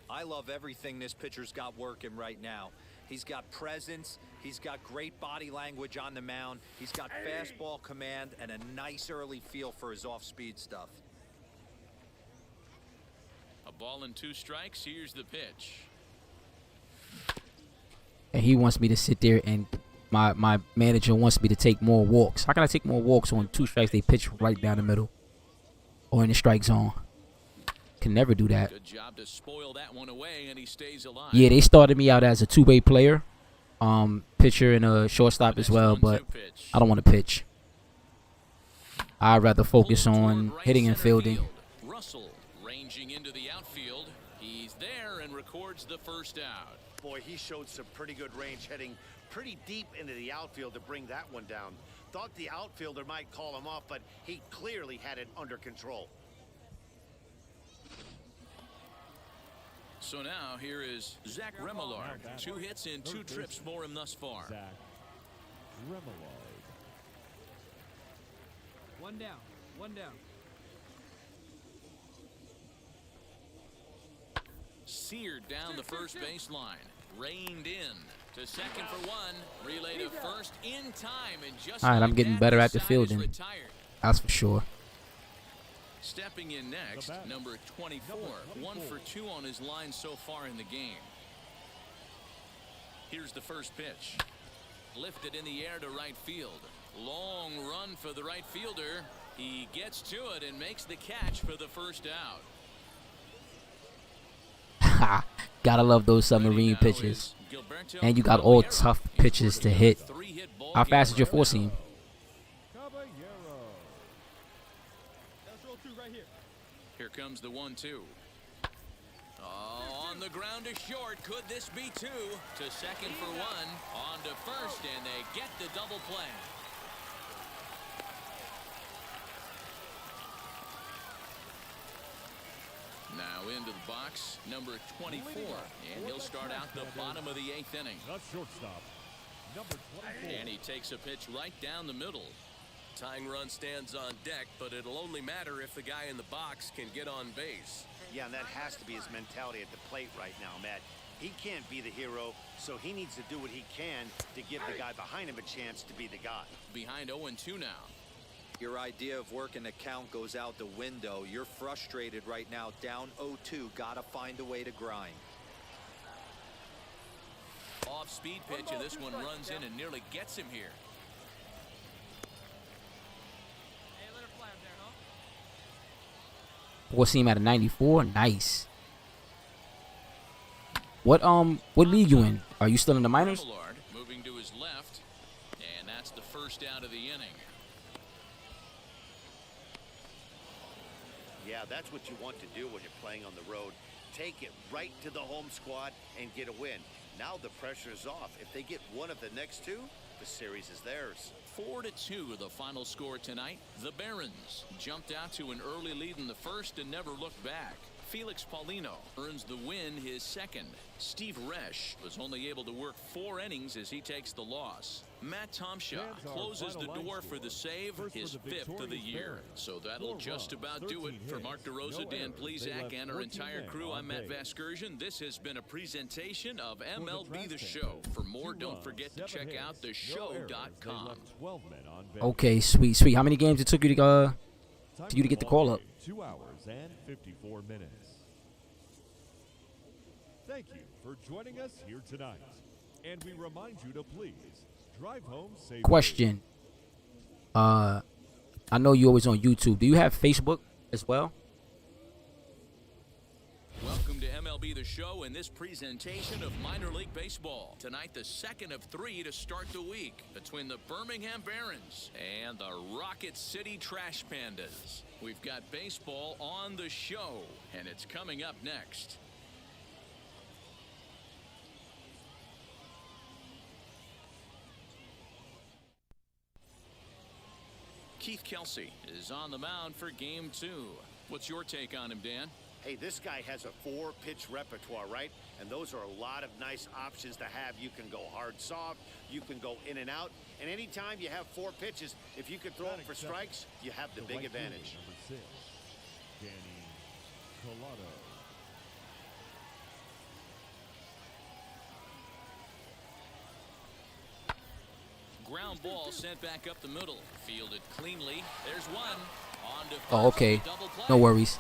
I love everything this pitcher's got working right now. He's got presence. He's got great body language on the mound. He's got fastball command and a nice early feel for his off-speed stuff. A ball and 2 strikes. Here's the pitch. And he wants me to sit there, and my manager wants me to take more walks. How can I take more walks on 2 strikes? They pitch right down the middle or in the strike zone. Can never do that. Good job to spoil that one away, and he stays alive. Yeah, they started me out as a 2-way player, pitcher and a shortstop as well, but I don't want to pitch. I'd rather focus on hitting and fielding. Russell ranging into the outfield. He's there and records the first out. Boy, he showed some pretty good range, heading pretty deep into the outfield to bring that one down. Thought the outfielder might call him off, but he clearly had it under control. So now here is Zach Remillard. 2 hits and 2 trips for him thus far. Zach Remillard. One down, one down. Seared down the first baseline. Reined in to second for 1. Relay to first in time, and just All right, like I'm getting that, better the at the side is fielding. retired. That's for sure. Stepping in next, number 24. 1 for 2 on his line so far in the game. Here's the first pitch. Lifted in the air to right field. Long run for the right fielder. He gets to it and makes the catch for the first out. Gotta love those submarine pitches. And you got all tough pitches to hit. How fast is your 4-seam? Here comes the 1-2. Oh, on the ground to short. Could this be 2? To second for 1. On to first, and they get the double play. Now into the box, number 24. And he'll start out the bottom of the 8th inning. That's shortstop. Number 24. And he takes a pitch right down the middle. Tying run stands on deck, but it'll only matter if the guy in the box can get on base. Yeah, and that has to be his mentality at the plate right now, Matt. He can't be the hero, so he needs to do what he can to give the guy behind him a chance to be the guy. Behind 0-2 now. Your idea of working the count goes out the window. You're frustrated right now, down 0-2. Gotta find a way to grind. Off-speed pitch, and this one runs in and nearly gets him here. Four seam at a 94. Nice. What league you in? Are you still in the minors? Remillard moving to his left, and that's the first out of the inning. Yeah, that's what you want to do when you're playing on the road. Take it right to the home squad and get a win. Now the pressure's off. If they get one of the next 2, the series is theirs. 4-2 the final score tonight. The Barons jumped out to an early lead in the first and never looked back. Felix Paulino earns the win, his second. Steve Resch was only able to work 4 innings as he takes the loss. Matt Tomshaw closes the door for the save, his 5th of the year. So that'll just about do it. For Mark DeRosa, Dan Plesac, and our entire crew, I'm Matt Vasgersian. This has been a presentation of MLB The Show. For more, don't forget to check out theshow.com. Okay, sweet, sweet. How many games it took you to get the call up? 2 hours and 54 minutes. Thank you for joining us here tonight. And we remind you to please drive home safely. Question. I know you're always on YouTube. Do you have Facebook as well? Welcome to MLB The Show and this presentation of minor league baseball. Tonight, the second of 3 to start the week between the Birmingham Barons and the Rocket City Trash Pandas. We've got baseball on the show, and it's coming up next. Keith Kelsey is on the mound for game 2. What's your take on him, Dan? Hey, this guy has a 4-pitch repertoire, right? And those are a lot of nice options to have. You can go hard, soft. You can go in and out. And anytime you have 4 pitches, if you can throw them for strikes, you have the big advantage. Number 6, Danny Collado. Ground ball sent back up the middle. Fielded cleanly. There's one. On to Oh, okay. No worries.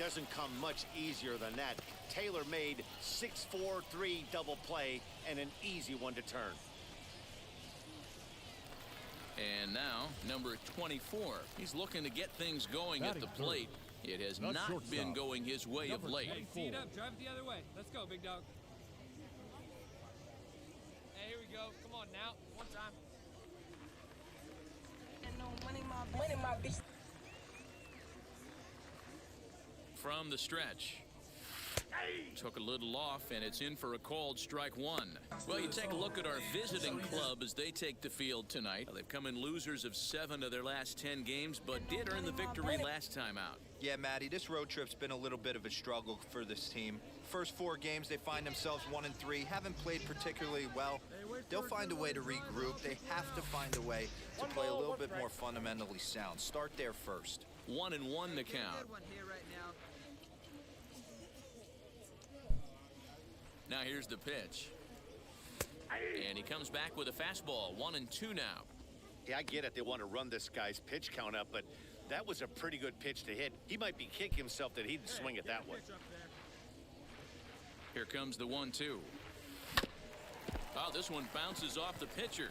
Doesn't come much easier than that. Taylor made 6-4-3 double play and an easy one to turn. And now, number 24. He's looking to get things going at the plate. It has not been going his way of late. Hey, see it up. Drive it the other way. Let's go, big dog. Hey, here we go. Come on now. One time. From the stretch. Took a little off, and it's in for a called strike 1. Well, you take a look at our visiting club as they take the field tonight. They've come in losers of 7 of their last 10 games, but did earn the victory last time out. Yeah, Matty, this road trip's been a little bit of a struggle for this team. First 4 games, they find themselves 1-3, haven't played particularly well. They'll find a way to regroup. They have to find a way to play a little bit more fundamentally sound. Start there first. 1-1 the count. Now here's the pitch. And he comes back with a fastball. 1-2 now. Yeah, I get it. They want to run this guy's pitch count up, but that was a pretty good pitch to hit. He might be kicking himself that he didn't swing it that way. Here comes the 1-2. Oh, this one bounces off the pitcher.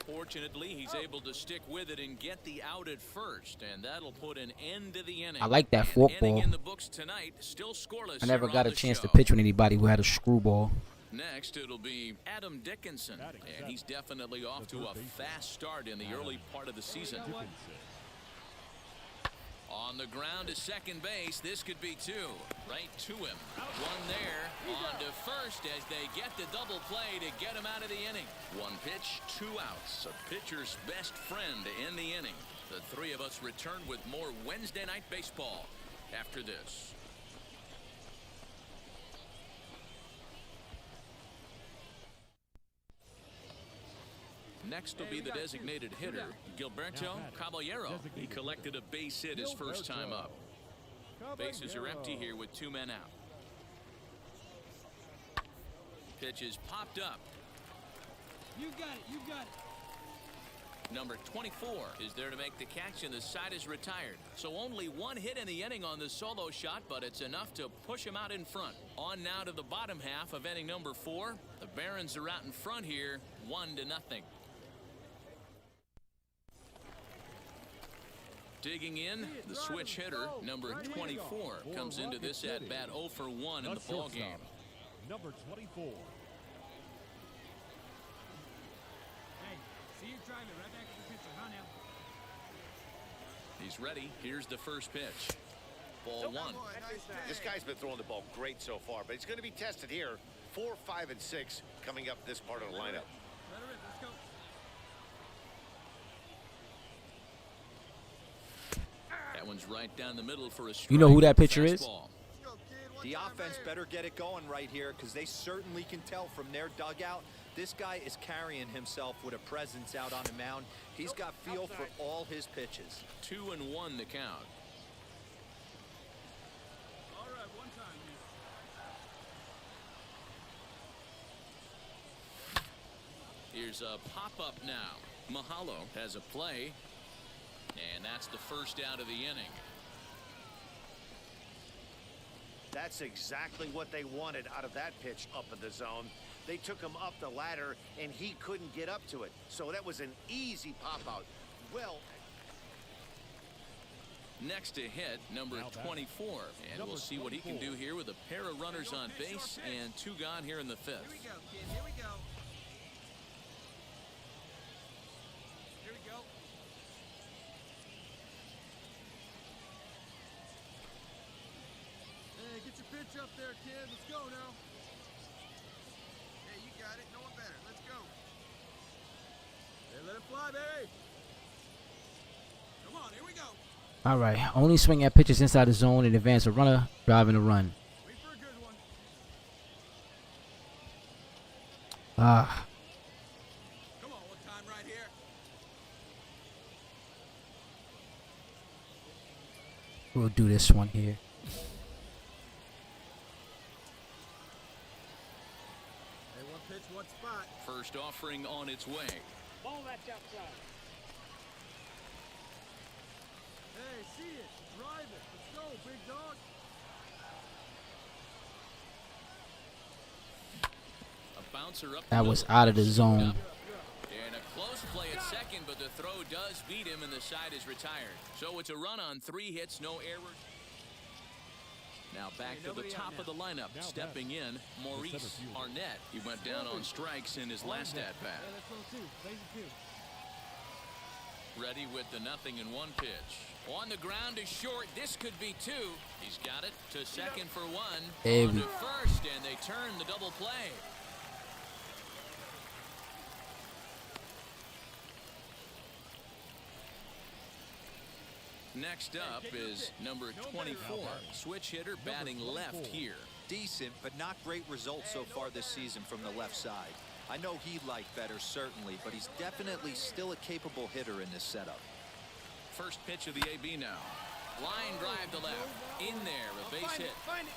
Fortunately, he's able to stick with it and get the out at first, and that'll put an end to the inning. I like that fork ball. In the books tonight, still scoreless. I never got a chance to pitch with anybody who had a screwball. Next, it'll be Adam Dickinson, and he's definitely off to a fast start in the early part of the season. On the ground to second base, this could be 2. Right to him. 1 there. On to first as they get the double play to get him out of the inning. 1 pitch, 2 outs. A pitcher's best friend in the inning. The 3 of us return with more Wednesday Night Baseball after this. Next will be the designated hitter, Gilberto Caballero. He collected a base hit his first time up. Bases are empty here with 2 men out. Pitch is popped up. You got it. You got it. Number 24 is there to make the catch, and the side is retired. So only 1 hit in the inning on the solo shot, but it's enough to push him out in front. On now to the bottom half of inning number 4. The Barons are out in front here, 1-0. Digging in, the switch hitter, number 24, comes into this at bat 0 for 1 in the ball game. Number 24. Hey, see you drive it right back to the pitcher, huh now? He's ready. Here's the first pitch. Ball 1. This guy's been throwing the ball great so far, but he's going to be tested here. 4, 5, and 6 coming up this part of the lineup. Let's go. That one's right down the middle for a strike. You know who that pitcher is? The offense better get it going right here because they certainly can tell from their dugout. This guy is carrying himself with a presence out on the mound. He's got feel for all his pitches. 2-1 the count. All right, one time. Here's a pop-up now. Mahalo has a play, and that's the first out of the inning. That's exactly what they wanted out of that pitch up in the zone. They took him up the ladder, and he couldn't get up to it. So that was an easy pop-out. Well, next to hit, number 24. And we'll see what he can do here with a pair of runners on base and 2 gone here in the 5th. Here we go, kid. Here we go. Here we go. Hey, get your pitch up there, kid. Let's go now. Hey, you got it. No one better. Let's go. Hey, let it fly, baby. Come on, here we go. All right. Only swing at pitches inside the zone and advance a runner, driving a run. Wait for a good one. Ah. Come on, one time right here. We'll do this one here. Hey, one pitch, one spot. First offering on its way. Ball that's outside. Hey, see it. Drive it. Let's go, big dog. A bouncer up. That was out of the zone. And a close play at second, but the throw does beat him, and the side is retired. So it's a run on 3 hits, no errors. Now back to the top of the lineup. Stepping in, Maurice Arnett. He went down on strikes in his last at bat. Ready with the 0-1 pitch. On the ground is short. This could be 2. He's got it to second for 1. Hey. On to first, and they turn the double play. Next up is number 24, switch hitter batting left here. Decent, but not great results so far this season from the left side. I know he'd like better, certainly, but he's definitely still a capable hitter in this setup. First pitch of the AB now. Line drive to left. In there, a base hit. Find it.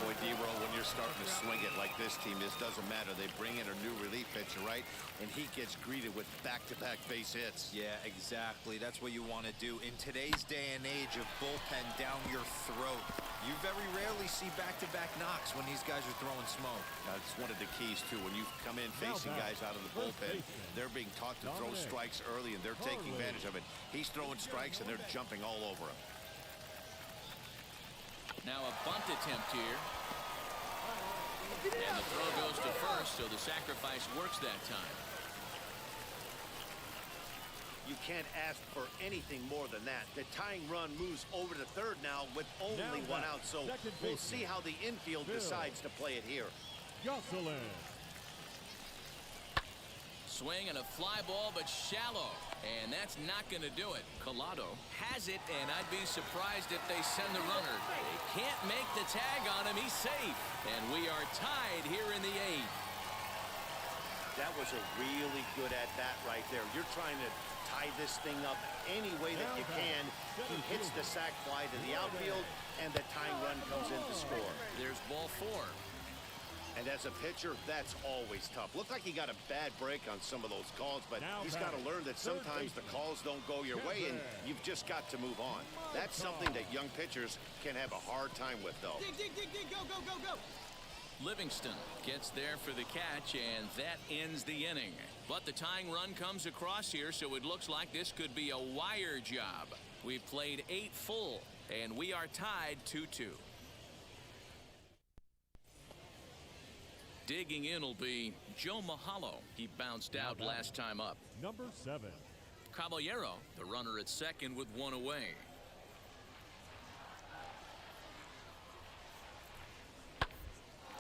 boy, D-Roll, when you're starting to swing it like this team is, doesn't matter. They bring in a new relief pitcher, right? And he gets greeted with back-to-back base hits. Yeah, exactly. That's what you want to do. In today's day and age of bullpen down your throat, you very rarely see back-to-back knocks when these guys are throwing smoke. That's one of the keys, too. When you come in facing guys out of the bullpen, they're being taught to throw strikes early, and they're taking advantage of it. He's throwing strikes, and they're jumping all over him. Now a bunt attempt here. And the throw goes to first, so the sacrifice works that time. You can't ask for anything more than that. The tying run moves over to third now with only one out, so we'll see how the infield decides to play it here. Jocelyn. Swing and a fly ball, but shallow. And that's not going to do it. Collado has it, and I'd be surprised if they send the runner. They can't make the tag on him. He's safe. And we are tied here in the 8th. That was a really good at-bat right there. You're trying to tie this thing up any way that you can. He hits the sac fly to the outfield, and the tying run comes in to score. There's ball 4. And as a pitcher, that's always tough. Looked like he got a bad break on some of those calls, but he's got to learn that sometimes the calls don't go your way, and you've just got to move on. That's something that young pitchers can have a hard time with, though. Dig, go, go, go, go. Livingston gets there for the catch, and that ends the inning. But the tying run comes across here, so it looks like this could be a wire job. We've played 8 full, and we are tied 2-2. Digging in will be Joe Mahalo. He bounced out last time up. Number 7. Caballero, the runner at second with 1 away.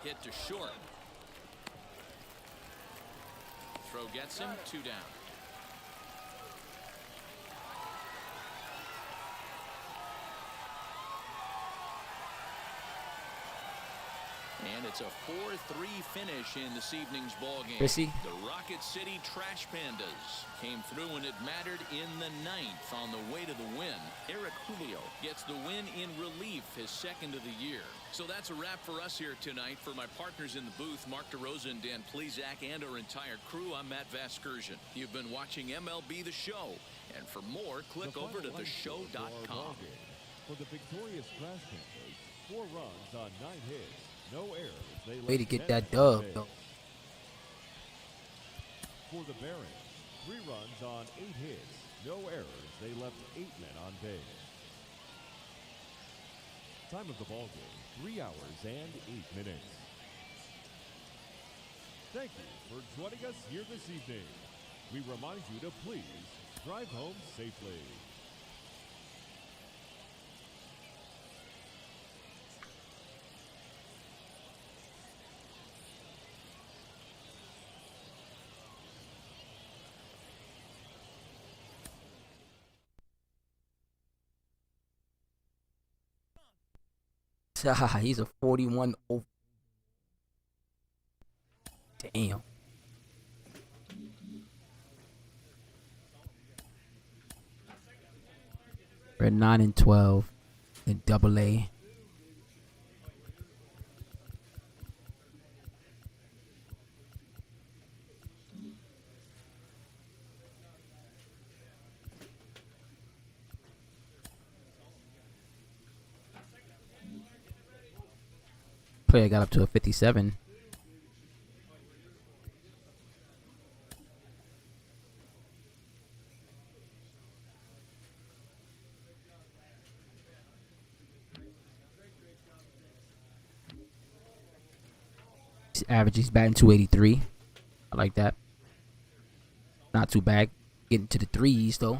Hit to short. Throw gets him, 2 down. And it's a 4-3 finish in this evening's ballgame. Chrissy? The Rocket City Trash Pandas came through and it mattered in the 9th on the way to the win. Eric Julio gets the win in relief, his 2nd of the year. So that's a wrap for us here tonight. For my partners in the booth, Mark DeRosa and Dan Plesac, and our entire crew, I'm Matt Vasgersian. You've been watching MLB The Show. And for more, click over to theshow.com. For the victorious Trash Panthers, 4 runs on 9 hits, no errors. They Way to left get 10 that on dub, base. though. For the Barons, 3 runs on 8 hits, no errors. They left 8 men on base. Time of the ball game, 3 hours and 8 minutes. Thank you for joining us here this evening. We remind you to please drive home safely. He's a 41. Damn. We're 9-12 in AA. Player got up to a 57. His average, he's batting 283. I like that. Not too bad. Getting to the threes though.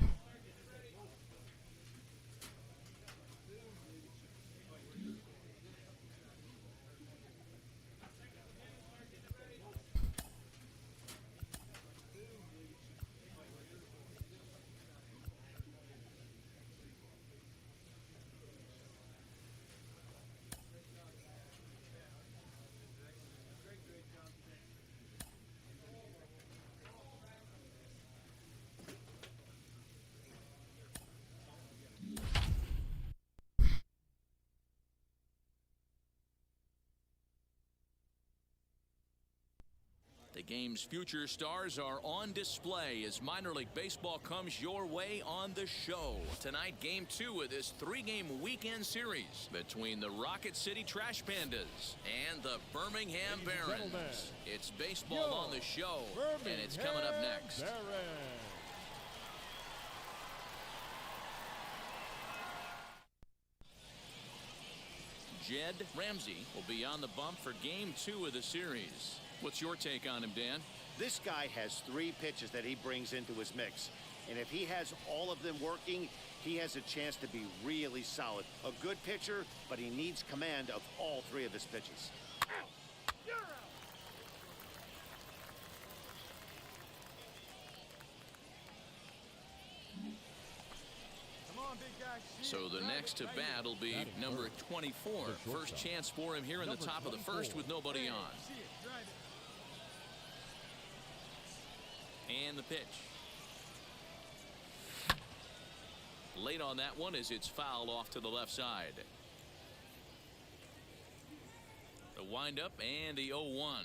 The game's future stars are on display as minor league baseball comes your way on the show. Tonight, game 2 of this 3-game weekend series between the Rocket City Trash Pandas and the Birmingham Barons. It's baseball on the show, and it's coming up next. Jed Ramsey will be on the bump for game 2 of the series. What's your take on him, Dan? This guy has 3 pitches that he brings into his mix. And if he has all of them working, he has a chance to be really solid. A good pitcher, but he needs command of all 3 of his pitches. So the next to bat will be number 24. First chance for him here in the top of the first with nobody on. And the pitch. Late on that one as it's fouled off to the left side. The windup and the 0-1.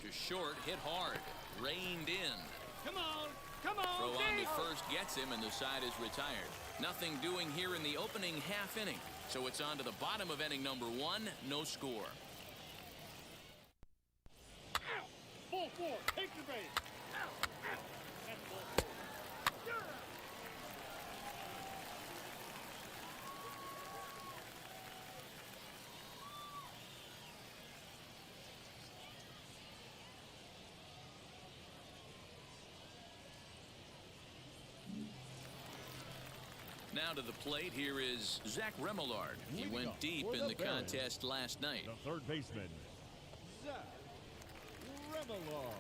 Just short, hit hard, reined in. Come on, come on. Throw on to first gets him, and the side is retired. Nothing doing here in the opening half inning. So it's on to the bottom of inning number 1, no score. Ball 4, take the base. Now to the plate, here is Zach Remillard. He went deep in the contest last night. The third baseman, Zach Remillard.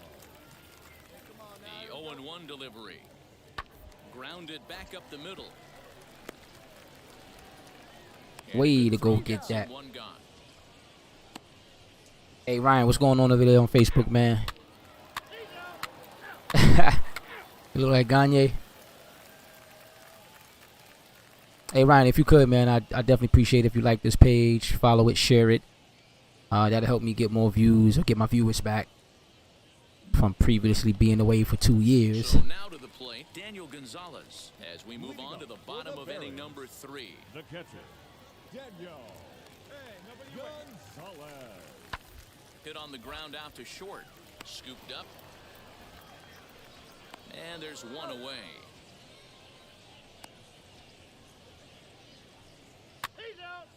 The 0-1 delivery. Grounded back up the middle. Way to go get that. One gone. Hey, Ryan, what's going on over there on Facebook, man? You look like Gagne. Hey, Ryan, if you could, man, I definitely appreciate it if you like this page, follow it, share it. That'll help me get more views or get my viewers back from previously being away for 2 years. So now to the plate, Daniel Gonzalez, as we move on to the bottom of inning number 3. The catcher, Daniel Gonzalez. Hit on the ground out to short. Scooped up. And there's one away. He's out.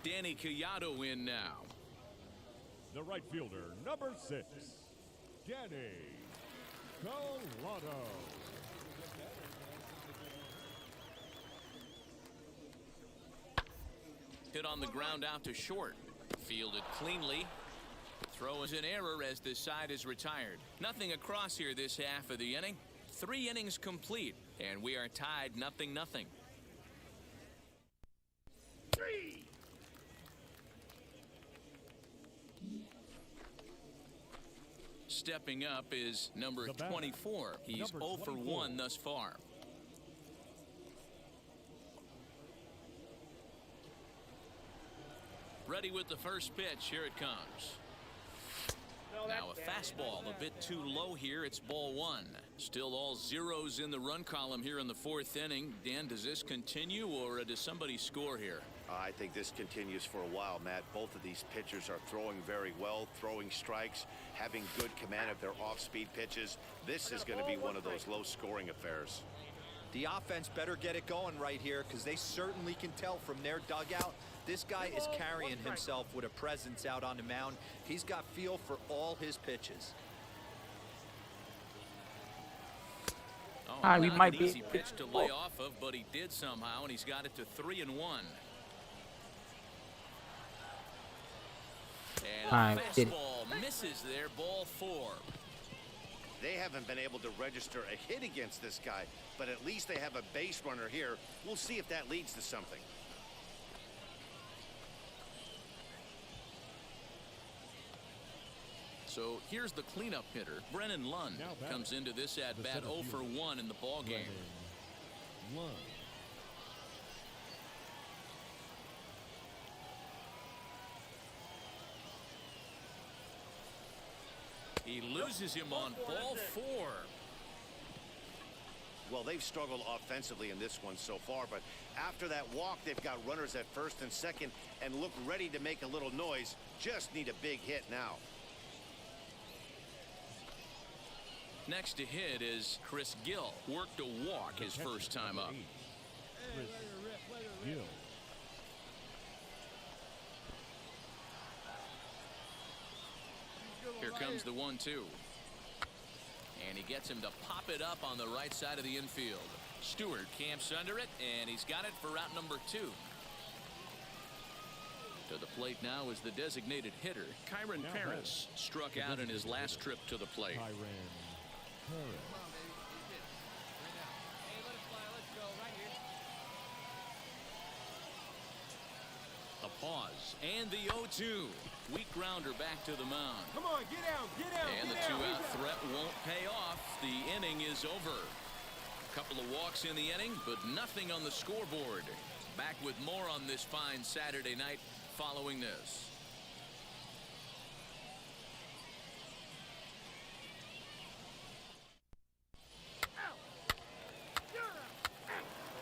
Danny Collado in now. The right fielder, number 6, Danny Collado. Hit on the ground out to short. Fielded cleanly. Throw is an error as this side is retired. Nothing across here this half of the inning. 3 innings complete, and we are tied 0-0. Stepping up is number 24. He's 0 for 1 thus far. Ready with the first pitch. Here it comes. Now a fastball a bit too low here. It's ball 1. Still all zeros in the run column here in the 4th inning. Dan, does this continue or does somebody score here? I think this continues for a while, Matt. Both of these pitchers are throwing very well, throwing strikes, having good command of their off-speed pitches. This is going to be one of those low-scoring affairs. The offense better get it going right here because they certainly can tell from their dugout. This guy is carrying himself with a presence out on the mound. He's got feel for all his pitches. Oh, we might be easy pitch to lay off of, but he did somehow, and he's got it to 3-1. And a fastball misses there, ball 4. They haven't been able to register a hit against this guy, but at least they have a base runner here. We'll see if that leads to something. So here's the cleanup hitter. Brennan Lund comes into this at-bat 0 for 1 in the ballgame. He loses him on ball 4. Well, they've struggled offensively in this one so far, but after that walk, they've got runners at first and second and look ready to make a little noise. Just need a big hit now. Next to hit is Chris Gill. Worked a walk his first time up. Here comes the 1-2. And he gets him to pop it up on the right side of the infield. Stewart camps under it, and he's got it for out number 2. To the plate now is the designated hitter, Kyron Paris. Struck out in his last trip to the plate. A pause, and the 0-2. Weak grounder back to the mound. Come on, get out, get out. And the 2-out threat won't pay off. The inning is over. A couple of walks in the inning, but nothing on the scoreboard. Back with more on this fine Saturday night following this.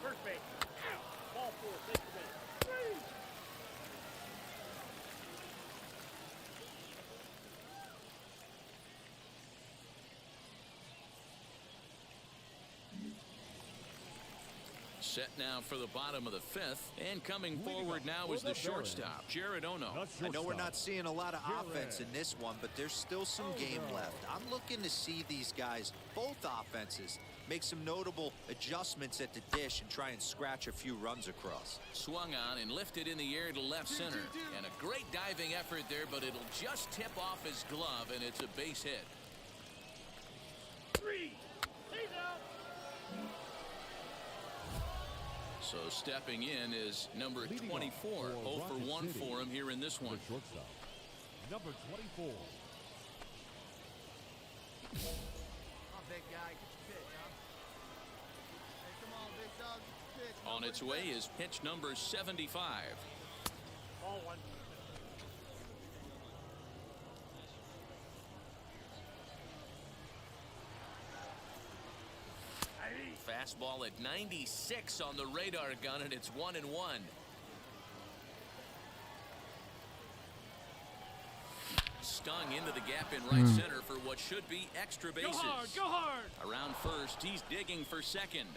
First base. Ball 4, take the base. Set now for the bottom of the 5th, and coming forward now is the shortstop, Jared Ono. I know we're not seeing a lot of offense in this one, but there's still some game left. I'm looking to see these guys, both offenses, make some notable adjustments at the dish and try and scratch a few runs across. Swung on and lifted in the air to left center. And a great diving effort there, but it'll just tip off his glove, and it's a base hit. 3. He's out. So stepping in is number 24. 0 for 1 for him here in this one. Shortstop, number 24. Come on, big guy. Get your pitch, huh? Hey, come on, big dog. Get your pitch. On its way is pitch number 75. Ball one. Fastball at 96 on the radar gun, and it's 1-1. Stung into the gap in right center for what should be extra bases. Go hard, go hard. Around first, he's digging for second.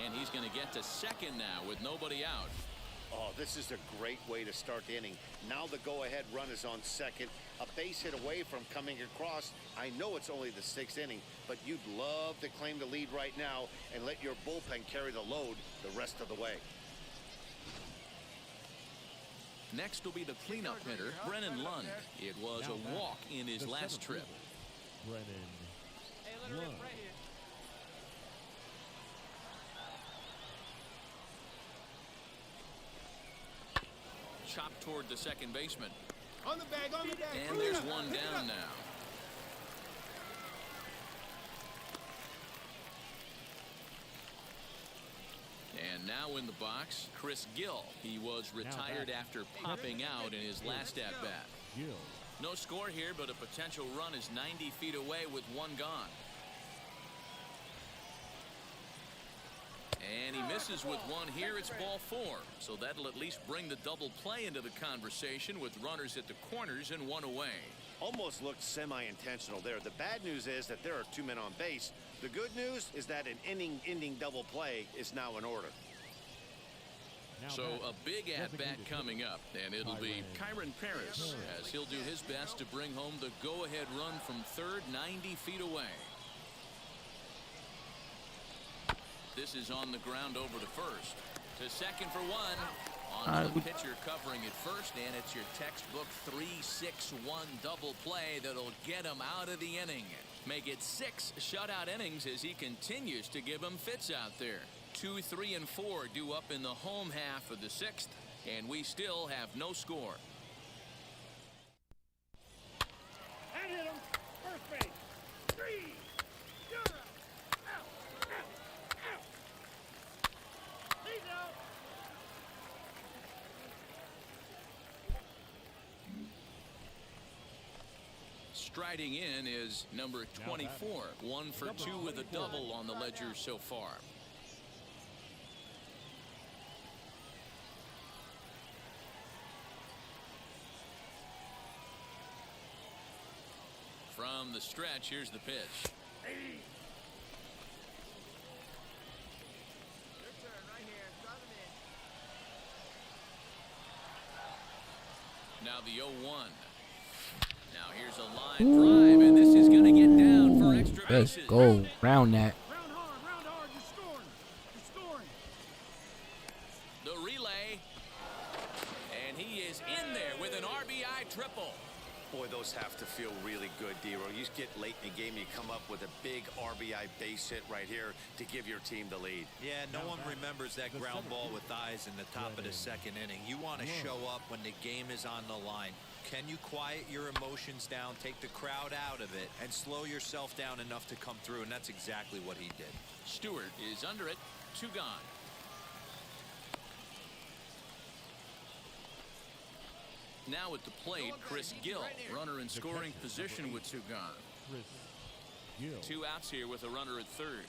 And he's going to get to second now with nobody out. Oh, this is a great way to start the inning. Now the go-ahead run is on second. A base hit away from coming across. I know it's only the 6th inning, but you'd love to claim the lead right now and let your bullpen carry the load the rest of the way. Next will be the cleanup hitter, Brennan Lund. It was a walk in his last trip. Brennan Lund. Right here. Chopped toward the second baseman. On the bag, on the bag. And there's one down now. And now in the box, Chris Gill. He was retired after popping out in his last at-bat. Gill. No score here, but a potential run is 90 feet away with one gone. And he misses with one here. It's ball 4. So that'll at least bring the double play into the conversation with runners at the corners and one away. Almost looked semi-intentional there. The bad news is that there are 2 men on base. The good news is that an inning-ending double play is now in order. So a big at-bat coming up, and it'll be Kyron Paris as he'll do his best to bring home the go-ahead run from third, 90 feet away. This is on the ground over to first. To second for one. On the pitcher covering at first, and it's your textbook 3-6-1 double play that'll get him out of the inning. Make it 6 shutout innings as he continues to give him fits out there. 2, 3, and 4 due up in the home half of the 6th, and we still have no score. And hit him. First base. 3. You're out. Out. Out. He's out. Striding in is number 24. 1 for 2 with a double on the ledger so far. From the stretch, here's the pitch. Your turn right here. Drive him in. Now the 0-1. Now here's a line drive, and this is going to get down for extra bases. Let's go. Round that. Round hard. You're scoring. You're scoring. The relay. And he is in there with an RBI triple. Boy, those have to feel really good, D-Row. You get late in the game, you come up with a big RBI base hit right here to give your team the lead. Yeah, no one remembers that ground ball with eyes in the top of the 2nd inning. You want to show up when the game is on the line. Can you quiet your emotions down, take the crowd out of it, and slow yourself down enough to come through? And that's exactly what he did. Stewart is under it. 2 gone. Now at the plate, Chris Gill, runner in scoring position with 2 gone. Chris Gill. 2 outs here with a runner at third.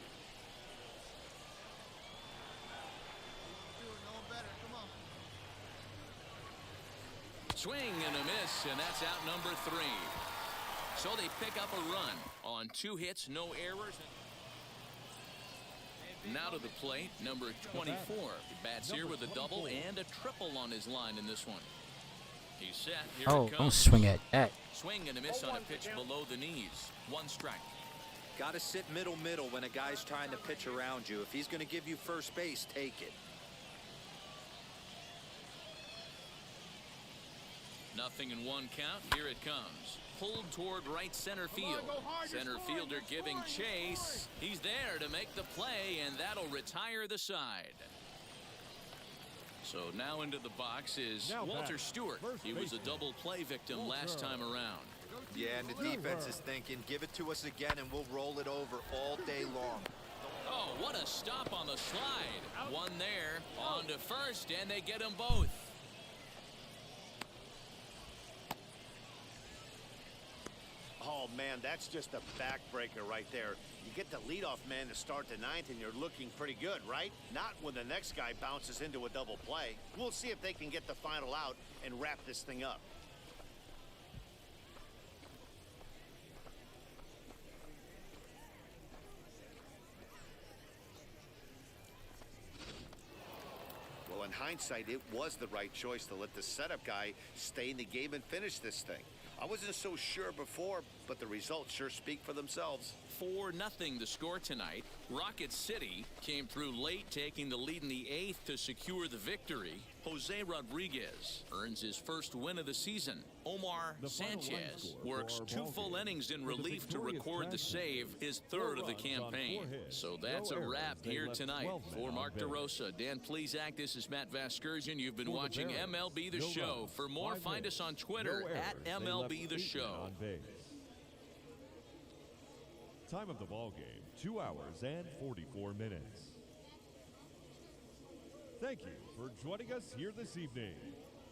No better. Come on. Swing and a miss, and that's out number 3. So they pick up a run on 2 hits, no errors. Now to the plate, number 24. He bats here with a double and a triple on his line in this one. He's set. Here it comes. Don't swing at that. Swing and a miss on a pitch below the knees. 1 strike. Got to sit middle when a guy's trying to pitch around you. If he's going to give you first base, take it. 0-1 count. Here it comes. Pulled toward right center field. Center fielder giving chase. He's there to make the play, and that'll retire the side. So now into the box is Walter Stewart. He was a double play victim last time around. Yeah, and the defense is thinking, give it to us again and we'll roll it over all day long. Oh, what a stop on the slide. One there, on to first, and they get them both. Oh, man, that's just a backbreaker right there. You get the leadoff man to start the ninth, and you're looking pretty good, right? Not when the next guy bounces into a double play. We'll see if they can get the final out and wrap this thing up. Well, in hindsight, it was the right choice to let the setup guy stay in the game and finish this thing. I wasn't so sure before, but the results sure speak for themselves. 4-0 the score tonight. Rocket City came through late, taking the lead in the 8th to secure the victory. Jose Rodriguez earns his first win of the season. Omar Sanchez works 2 full innings in relief to record the save, his 3rd of the campaign. So that's a wrap here tonight. For Mark DeRosa, Dan Plesac, this is Matt Vasgersian. You've been watching MLB The Show. For more, find us on Twitter at MLB The Show. Time of the ball game, 2 hours and 44 minutes. Thank you for joining us here this evening.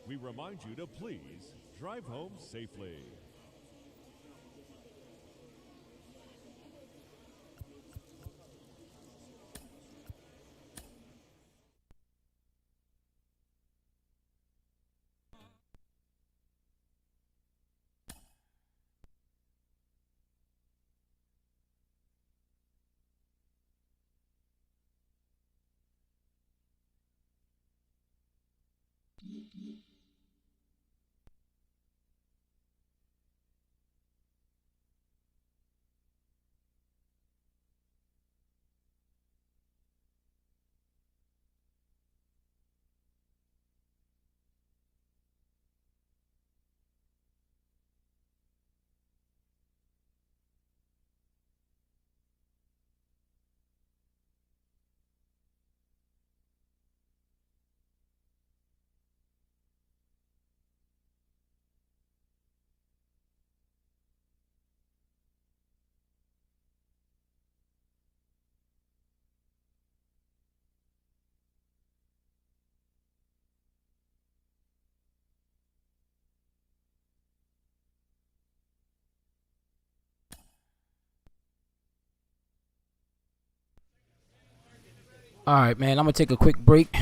We remind you to please drive home safely. All right, man, I'm going to take a quick break.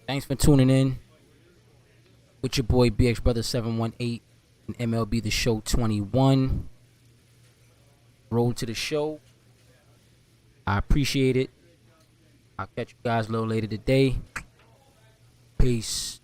Thanks for tuning in with your boy BX Brother 718 and MLB The Show 21. Roll to the show. I appreciate it. I'll catch you guys a little later today. Peace.